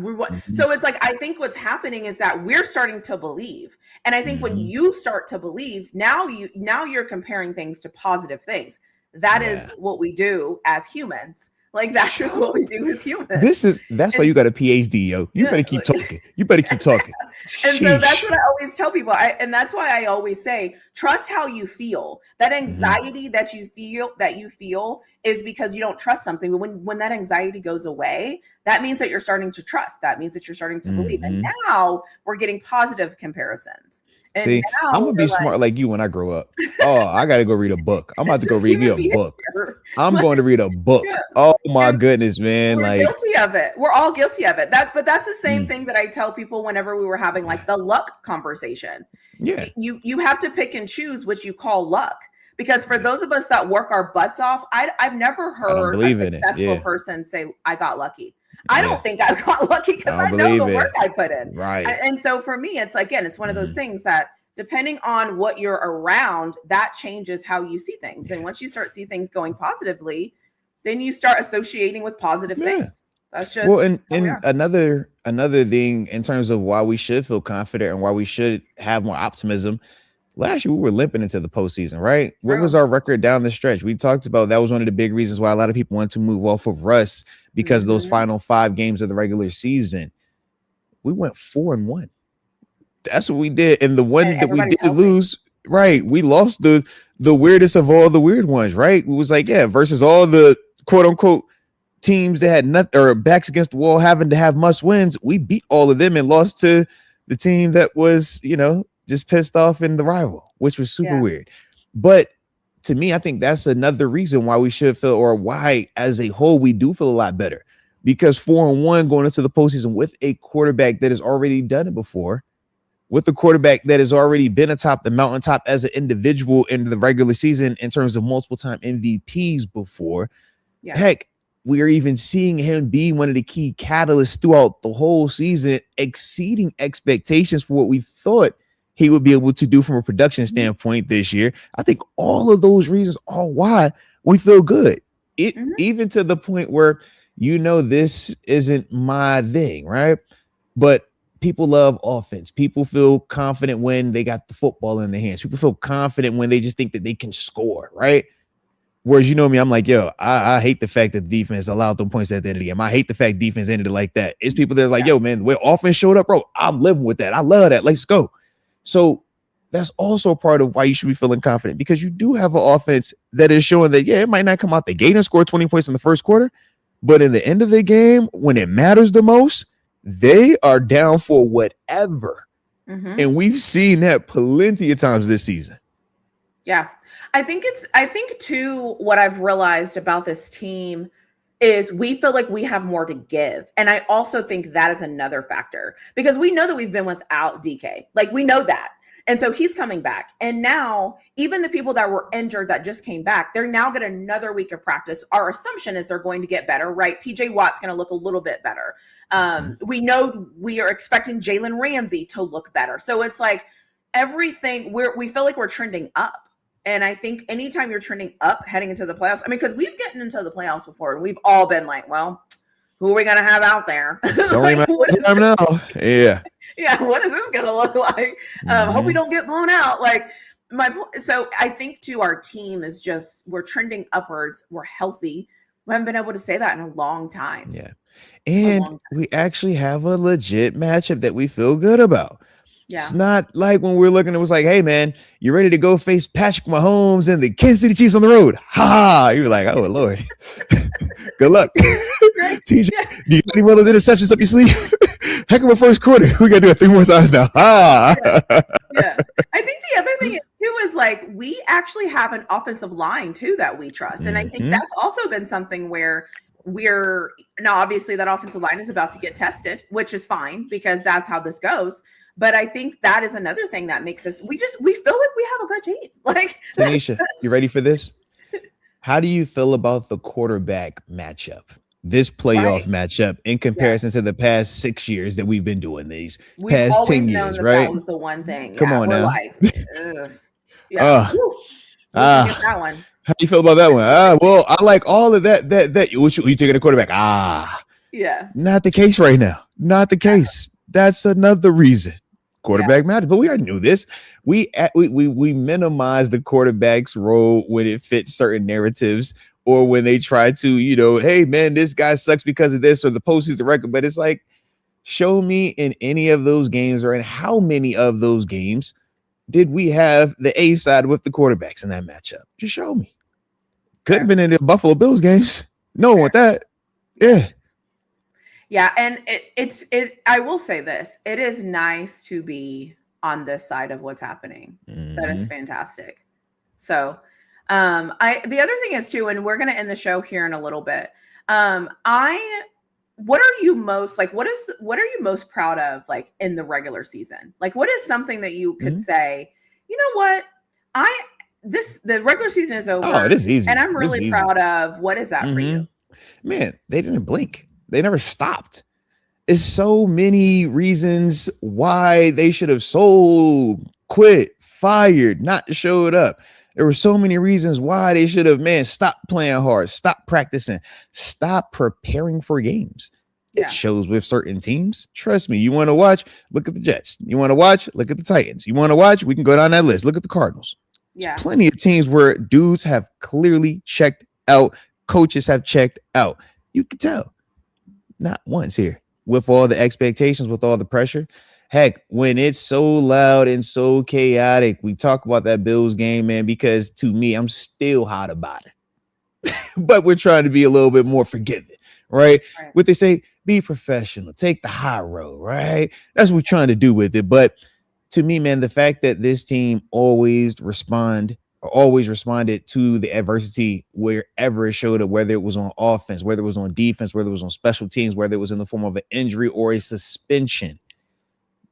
So it's like, I think what's happening is that we're starting to believe. And I think when you start to believe, now you're comparing things to positive things. That is what we do as humans. Like that's just what we do as humans. That's why you got a PhD, yo. You better keep talking. You better keep talking. And so that's what I always tell people. And that's why I always say, trust how you feel. That anxiety that you feel is because you don't trust something. But when that anxiety goes away, that means that you're starting to trust. That means that you're starting to believe. And now we're getting positive comparisons. And see, I'm gonna be smart like you when I grow up. Oh, I gotta go read a book. I'm about to go read me a book. I'm going to read a book. Yeah. Oh my goodness, man! We're guilty of it. We're all guilty of it. That's the same thing that I tell people whenever we were having like the luck conversation. Yeah, you have to pick and choose what you call luck. Because for those of us that work our butts off, I've never heard a successful person say, I got lucky. I don't think I got lucky because I know the work I put in. Right. And so for me, it's one of those things that depending on what you're around, that changes how you see things. And once you start see things going positively, then you start associating with positive things. That's just and another thing in terms of why we should feel confident and why we should have more optimism. Last year, we were limping into the postseason, right? What was our record down the stretch? We talked about that was one of the big reasons why a lot of people wanted to move off of Russ because those final 5 games of the regular season, we went 4-1. That's what we did. And the one that we did lose, right? We lost the weirdest of all the weird ones, right? It was like, versus all the quote unquote teams that had nothing or backs against the wall having to have must wins. We beat all of them and lost to the team that was, just pissed off in the rival, which was super weird. But to me, I think that's another reason why we should feel, or why as a whole, we do feel a lot better, because 4-1 going into the postseason with a quarterback that has already done it before, with the quarterback that has already been atop the mountaintop as an individual in the regular season in terms of multiple time MVPs before. Yeah. Heck, we are even seeing him be one of the key catalysts throughout the whole season, exceeding expectations for what we thought he would be able to do from a production standpoint this year. I think all of those reasons are why we feel good. Even to the point where, this isn't my thing, right? But people love offense. People feel confident when they got the football in their hands. People feel confident when they just think that they can score, right? Whereas, me, I'm like, I hate the fact that the defense allowed them points at the end of the game. I hate the fact defense ended it like that. It's people that's like, man, where offense showed up, bro, I'm living with that. I love that. Let's go. So that's also part of why you should be feeling confident, because you do have an offense that is showing that, it might not come out the gate and score 20 points in the first quarter, but in the end of the game, when it matters the most, they are down for whatever. And we've seen that plenty of times this season. Yeah. I think too, what I've realized about this team is we feel like we have more to give. And I also think that is another factor, because we know that we've been without DK. Like, we know that. And so he's coming back. And now even the people that were injured that just came back, they're now getting another week of practice. Our assumption is they're going to get better, right? TJ Watt's going to look a little bit better. We know we are expecting Jalen Ramsey to look better. So it's like everything, we feel like we're trending up. And I think anytime you're trending up heading into the playoffs, because we've gotten into the playoffs before and we've all been like, well, who are we going to have out there? Sorry, like, now. Yeah. Yeah. What is this going to look like? Hope we don't get blown out. So I think too, our team is we're trending upwards. We're healthy. We haven't been able to say that in a long time. Yeah. And we actually have a legit matchup that we feel good about. Yeah. It's not like when we're looking, it was like, hey, man, you ready to go face Patrick Mahomes and the Kansas City Chiefs on the road? Ha! You were like, oh, Lord. Good luck. TJ, do you got any one of those interceptions up your sleeve? Heck of a first quarter. We got to do it 3 more times now. Ha! Yeah. I think the other thing too is like we actually have an offensive line too that we trust. And I think that's also been something where we're now, obviously that offensive line is about to get tested, which is fine because that's how this goes. But I think that is another thing that makes us, we feel like we have a good team. Like, TaNeisha, you ready for this? How do you feel about the quarterback matchup? This playoff matchup in comparison to the past 6 years that we've been doing these past 10 years, right? That was the one thing. Come on now. Like, that one. How do you feel about that one? Well, I like all of that. You taking a quarterback? Yeah. Not the case right now. Not the case. That's another reason. Quarterback matters, but we already knew this. We minimize the quarterback's role when it fits certain narratives or when they try to, hey man, this guy sucks because of this or the postseason record. But it's like, show me in any of those games or in how many of those games did we have the A side with the quarterbacks in that matchup? Just show me. Could have been in the Buffalo Bills games. No one want that. Yeah. Yeah, and it's I will say this. It is nice to be on this side of what's happening. That is fantastic. So the other thing is too, and we're gonna end the show here in a little bit. What are you most what are you most proud of like in the regular season? Like what is something that you could say, you know what? The regular season is over. Oh, it is easy. And I'm really proud of what is that for you? Man, they didn't blink. They never stopped. There's so many reasons why they should have sold, quit, fired, not showed up. There were so many reasons why they should have, stopped playing hard, stop practicing, stop preparing for games. It shows with certain teams. Trust me, you want to watch, look at the Jets. You want to watch, look at the Titans. You want to watch, we can go down that list. Look at the Cardinals. Yeah. There's plenty of teams where dudes have clearly checked out. Coaches have checked out. You can tell. Not once here. With all the expectations, with all the pressure. Heck, when it's so loud and so chaotic, we talk about that Bills game, man, because to me, I'm still hot about it. But we're trying to be a little bit more forgiving, right? What they say, be professional, take the high road, right? That's what we're trying to do with it. But to me, man, the fact that this team always responded to the adversity wherever it showed up, whether it was on offense, whether it was on defense, whether it was on special teams, whether it was in the form of an injury or a suspension,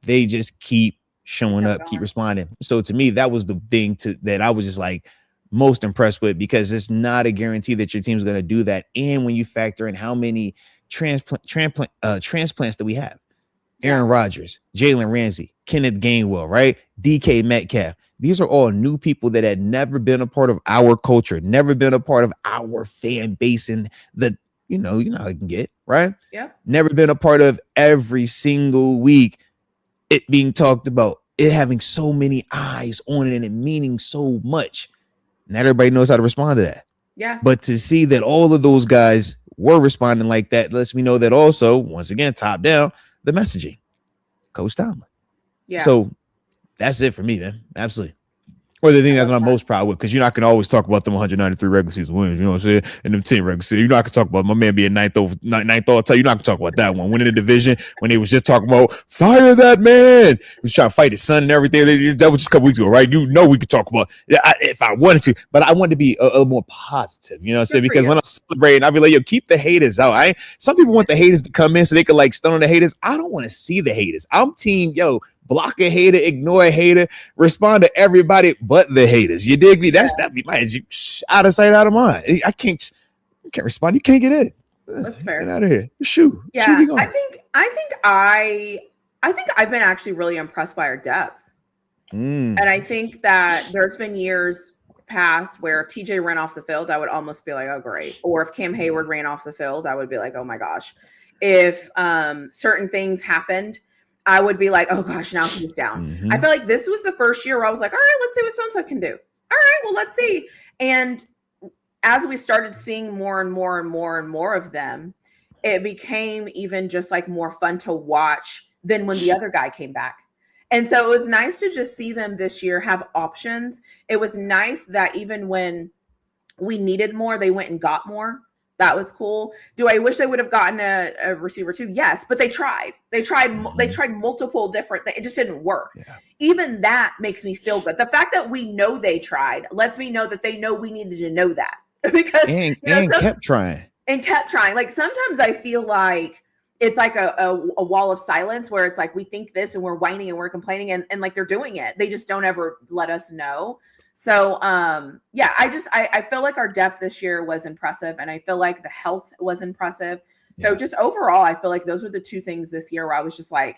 they just keep showing Kept up, going. keep responding. So to me, that was the thing that I was just like most impressed with, because it's not a guarantee that your team's going to do that. And when you factor in how many transplants that we have, Aaron Rodgers, Jalen Ramsey, Kenneth Gainwell, right? DK Metcalf. These are all new people that had never been a part of our culture, never been a part of our fan base, and you know how it can get, right? Yeah. Never been a part of every single week it being talked about, it having so many eyes on it and it meaning so much. Not everybody knows how to respond to that. Yeah. But to see that all of those guys were responding like that lets me know that also, once again, top down, the messaging, Coach Tomlin. Yeah. So that's it for me, man. Absolutely. Or the thing that I'm most proud with, because you're not going to always talk about them 193 regular season wins, you know what I'm saying? And them 10 regular season. You're not going to talk about my man being ninth all time. You're not going to talk about that one. Winning the division when they was just talking about fire that man. He was trying to fight his son and everything. That was just a couple weeks ago, right? You know we could talk about if I wanted to, but I wanted to be a little more positive, you know what I'm saying? Because when I'm celebrating, I'll be like, yo, keep the haters out. Some people want the haters to come in so they could like stun on the haters. I don't want to see the haters. I'm team, block a hater, ignore a hater, respond to everybody but the haters. You dig me? That's that be my out of sight, out of mind. I can't respond. You can't get in. That's fair. Get out of here. Shoot. Yeah, Shoot, I think I've been actually really impressed by our depth. And I think that there's been years past where if TJ ran off the field, I would almost be like, oh, great. Or if Cam Hayward ran off the field, I would be like, oh my gosh. If certain things happened, I would be like, oh gosh, now he's down. Mm-hmm. I feel like this was the first year where I was like, all right, let's see what so-and-so can do. All right, well, let's see. And as we started seeing more and more and more and more of them, it became even just like more fun to watch than when the other guy came back. And so it was nice to just see them this year have options. It was nice that even when we needed more, they went and got more. That was cool. Do I wish they would have gotten a receiver too? Yes, but they tried. They tried multiple different things. It just didn't work. Yeah. Even that makes me feel good. The fact that we know they tried lets me know that they know we needed to know that. Because kept trying. And kept trying. Like sometimes I feel like it's like a wall of silence where it's like we think this and we're whining and we're complaining and like they're doing it. They just don't ever let us know. So, I feel like our depth this year was impressive, and I feel like the health was impressive. So just overall, I feel like those were the two things this year where I was just like,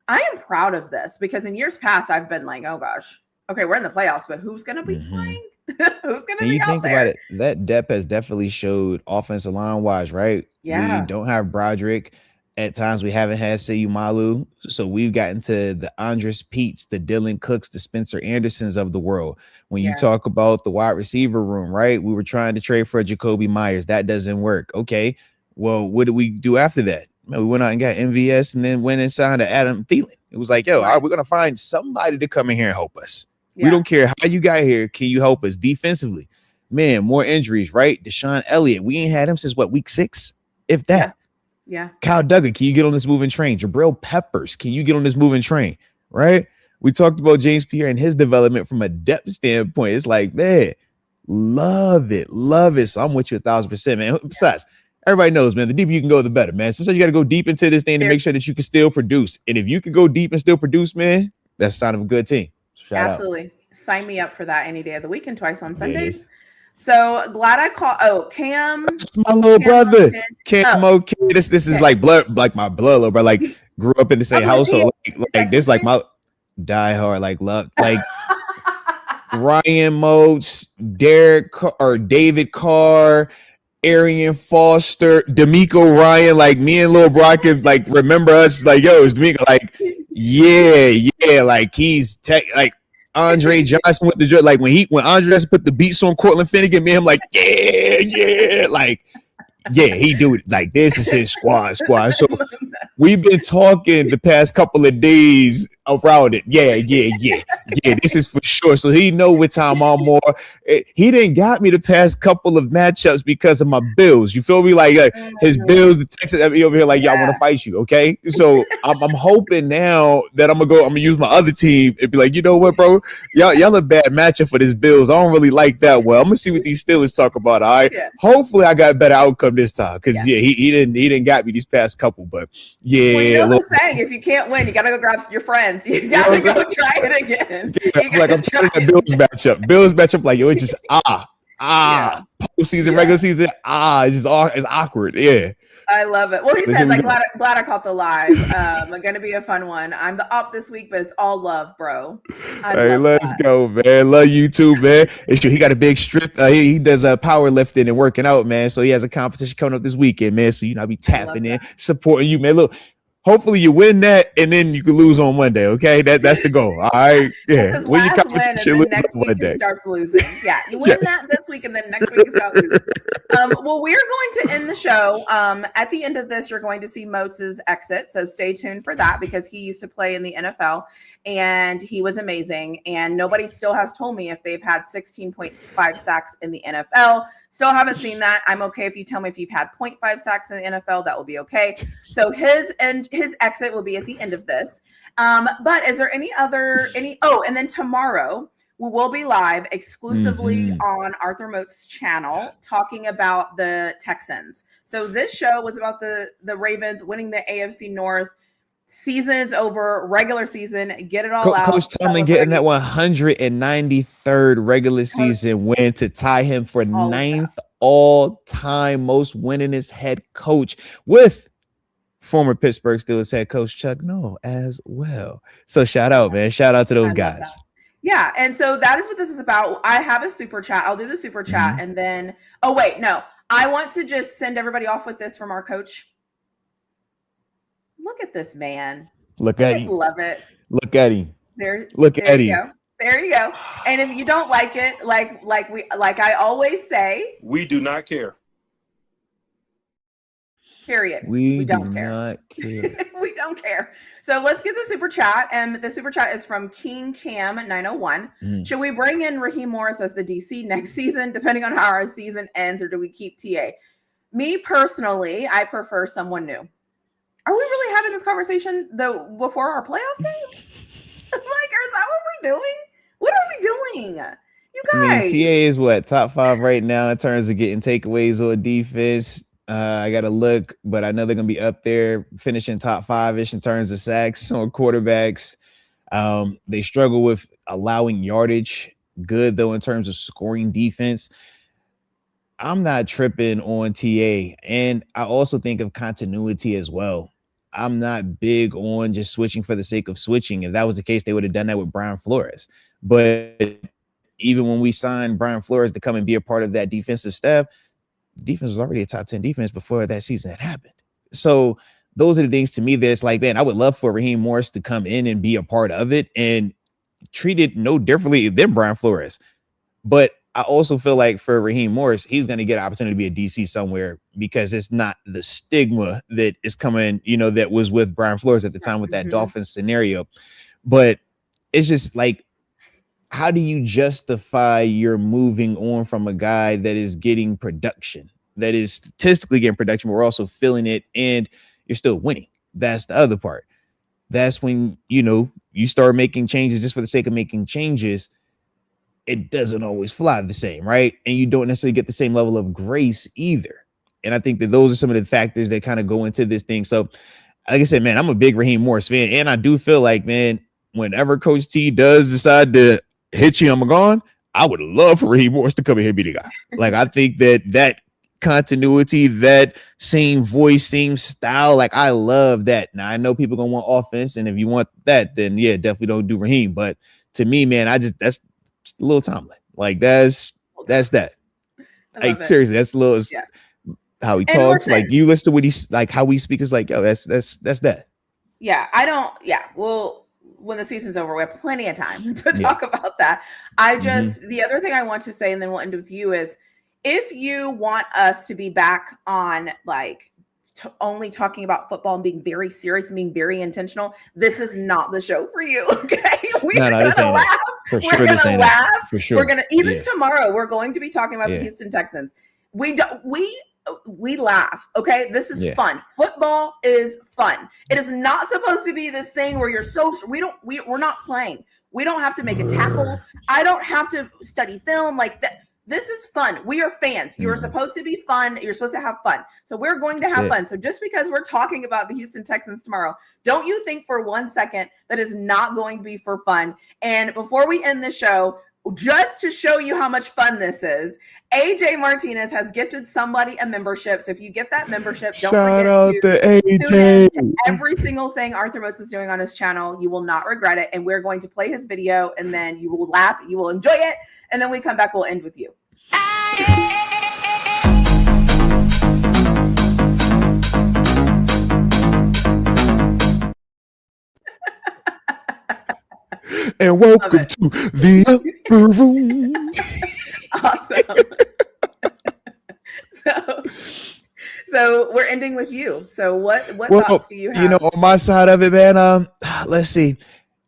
I am proud of this, because in years past, I've been like, oh gosh, okay, we're in the playoffs, but who's going to be playing? Who's going to be out there? You think about it, that depth has definitely showed offensive line wise, right? Yeah. We don't have Broderick. At times we haven't had Seyu Malu. So we've gotten to the Andres Peets, the Dylan Cooks, the Spencer Andersons of the world. When you talk about the wide receiver room, right? We were trying to trade for Jacoby Myers. That doesn't work. Okay. Well, what did we do after that? We went out and got MVS and then went and signed to Adam Thielen. It was like, all right, we're going to find somebody to come in here and help us. Yeah. We don't care how you got here. Can you help us defensively? Man, more injuries, right? Deshaun Elliott. We ain't had him since week 6, if that. Yeah. Kyle Duggar, can you get on this moving train? Jabril Peppers, can you get on this moving train? Right? We talked about James Pierre and his development from a depth standpoint. It's like, man, love it. So I'm with you 1,000%, man. Besides, everybody knows, man, the deeper you can go, the better, man. Sometimes you got to go deep into this thing to make sure that you can still produce. And if you can go deep and still produce, man, that's a sign of a good team. Absolutely. Out. Sign me up for that any day of the week and twice on Sundays. Yes. So glad I caught. Oh, Cam. That's my little brother. Cam okay. This is like blood, like my blood little brother. Like grew up in the same household. Like this, like my diehard, like love, like Ryan Moats, Derek or David Carr, Arian Foster, D'Amico Ryan. Like me and Lil Brock could like remember us. Like yo, it's D'Amico. Like yeah. Like he's like. Andre Johnson with the like when Andre put the beats on Cortland Finnegan, me and him like like he do it like this is his squad. So we've been talking the past couple of days around it. Yeah. This is for sure. So he know what time I'm more. He didn't got me the past couple of matchups because of my Bills. You feel me? Like his Bills, the Texans over here like y'all want to fight you. Okay, so I'm hoping now that I'm gonna use my other team and be like, you know what, bro, y'all a bad matchup for this Bills. I don't really like that well. I'm gonna see what these Steelers talk about. All right, hopefully I got a better outcome this time because he didn't got me these past couple, but well, you know the saying, if you can't win, you gotta go grab your friends. Giants. You gotta go try it again. I'm trying to Bills matchup. Bills matchup, like, it's just postseason, regular season, it's awkward. Yeah. I love it. Well, he says, like, glad I caught the live. Going to be a fun one. I'm the op this week, but it's all love, bro. Hey, let's go, man. Love you too, man. It's true. He got a big strip. He does powerlifting and working out, man. So he has a competition coming up this weekend, man. So, I'll be tapping in, supporting you, man. Look, hopefully you win that, and then you can lose on Monday. Okay, that's the goal. All right, yeah. Win your competition, lose next on Monday. Starts losing. Yeah, you win that this week, and then next week you start losing. Well, we're going to end the show. At the end of this, you're going to see Moats' exit, so stay tuned for that because he used to play in the NFL and he was amazing. And nobody still has told me if they've had 16.5 sacks in the NFL. Still haven't seen that. I'm okay if you tell me if you've had 0.5 sacks in the NFL. That will be okay. So his exit will be at the end of this. But is there any? Oh, and then tomorrow we will be live exclusively on Arthur Moats' channel talking about the Texans. So this show was about the Ravens winning the AFC North. Season is over, regular season, get it all out. Coach Tomlin getting that 193rd regular season win to tie him for ninth all-time most winningest head coach with former Pittsburgh Steelers head coach Chuck Noll as well. So shout out, man. Shout out to those guys. Yeah, and so that is what this is about. I have a super chat. I'll do the super chat, and then I want to just send everybody off with this from our coach. Look at this man. Look at him. Love it. Look at him. There you go. There you go. And if you don't like it, like I always say, we do not care. Period. We don't do care. Not care. We don't care. So let's get the super chat. And the super chat is from King Cam 901. Should we bring in Raheem Morris as the DC next season, depending on how our season ends, or do we keep TA? Me personally, I prefer someone new. Are we really having this conversation before our playoff game? Is that what we're doing? What are we doing? You guys. I mean, TA is what, top 5 right now in terms of getting takeaways on defense. I got to look, but I know they're going to be up there finishing top 5-ish in terms of sacks on quarterbacks. They struggle with allowing yardage. Good, though, in terms of scoring defense. I'm not tripping on TA. And I also think of continuity as well. I'm not big on just switching for the sake of switching. If that was the case, they would have done that with Brian Flores. But even when we signed Brian Flores to come and be a part of that defensive staff, defense was already a top 10 defense before that season had happened. So those are the things to me that's like, man, I would love for Raheem Morris to come in and be a part of it and treat it no differently than Brian Flores. But I also feel like for Raheem Morris, he's going to get an opportunity to be a DC somewhere because it's not the stigma that is coming, that was with Brian Flores at the time with that Dolphins scenario. But it's just like, how do you justify you're moving on from a guy that is getting production, that is statistically getting production, but we're also feeling it and you're still winning? That's the other part. That's when, you start making changes just for the sake of making changes. It doesn't always fly the same, right? And you don't necessarily get the same level of grace either. And I think that those are some of the factors that kind of go into this thing. So, like I said, man, I'm a big Raheem Morris fan. And I do feel like, man, whenever Coach T does decide to hit you, I'm gone, I would love for Raheem Morris to come in here and be the guy. Like, I think that continuity, that same voice, same style, like, I love that. Now, I know people going to want offense. And if you want that, then, yeah, definitely don't do Raheem. But to me, man, that's just a little Tomlin. Like that's that. Like seriously, that's a little how he talks. Like you listen to what he's like, how we speak is like, yo, that's that. Yeah, I don't. Yeah, well, when the season's over, we have plenty of time to talk about that. I just the other thing I want to say, and then we'll end with you, is if you want us to be back on only talking about football and being very serious and being very intentional, this is not the show for you. Okay, we're gonna laugh. For sure, this ain't laugh. For sure, we're gonna tomorrow. We're going to be talking about the Houston Texans. We laugh. Okay, this is fun. Football is fun. It is not supposed to be this thing where you're so. We're not playing. We don't have to make a tackle. I don't have to study film like that. This is fun. We are fans. You're supposed to be fun. You're supposed to have fun. So we're going to have fun. So just because we're talking about the Houston Texans tomorrow, don't you think for 1 second that is not going to be for fun. And before we end the show, just to show you how much fun this is, AJ Martinez has gifted somebody a membership. So if you get that membership, don't forget to tune in to every single thing Arthur Moats is doing on his channel. You will not regret it. And we're going to play his video, and then you will laugh, you will enjoy it. And then we come back, we'll end with you. And welcome to the upper room. Awesome. So we're ending with you. So what thoughts do you have? You know, on my side of it, man, let's see.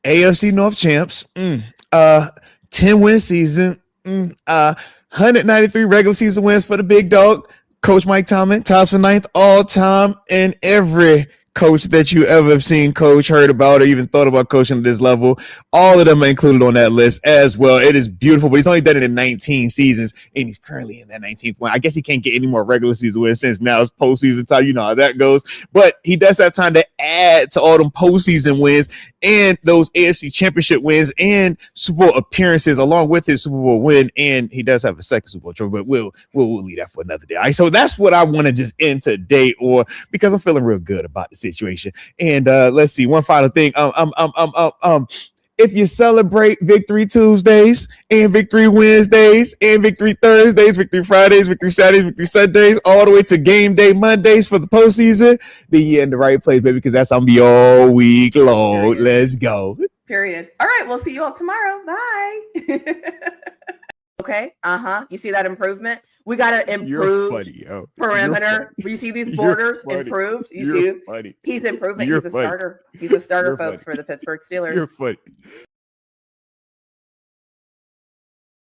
AFC North champs, 10-win season, 193 regular season wins for the big dog. Coach Mike Tomlin, ties for 9th all time, and every coach that you ever have seen coach, heard about, or even thought about coaching at this level, all of them are included on that list as well. It is beautiful, but he's only done it in 19 seasons, and he's currently in that 19th one. I guess he can't get any more regular season wins since now it's postseason time. You know how that goes, but he does have time to add to all them postseason wins and those AFC championship wins and Super Bowl appearances along with his Super Bowl win, and he does have a second Super Bowl trophy, but we'll leave that for another day. All right, so that's what I want to just end today, or because I'm feeling real good about the situation. And let's see, one final thing. If you celebrate Victory Tuesdays and Victory Wednesdays and Victory Thursdays, Victory Fridays, Victory Saturdays, Victory Sundays, all the way to Game Day Mondays for the postseason, then you're in the right place, baby, because that's gonna be all week long. Let's go. Period. All right, we'll see you all tomorrow. Bye. Okay. You see that improvement? We got to improve perimeter. You see these borders improved? You see? He's improving. He's a starter. He's a starter, folks, for the Pittsburgh Steelers. You're funny.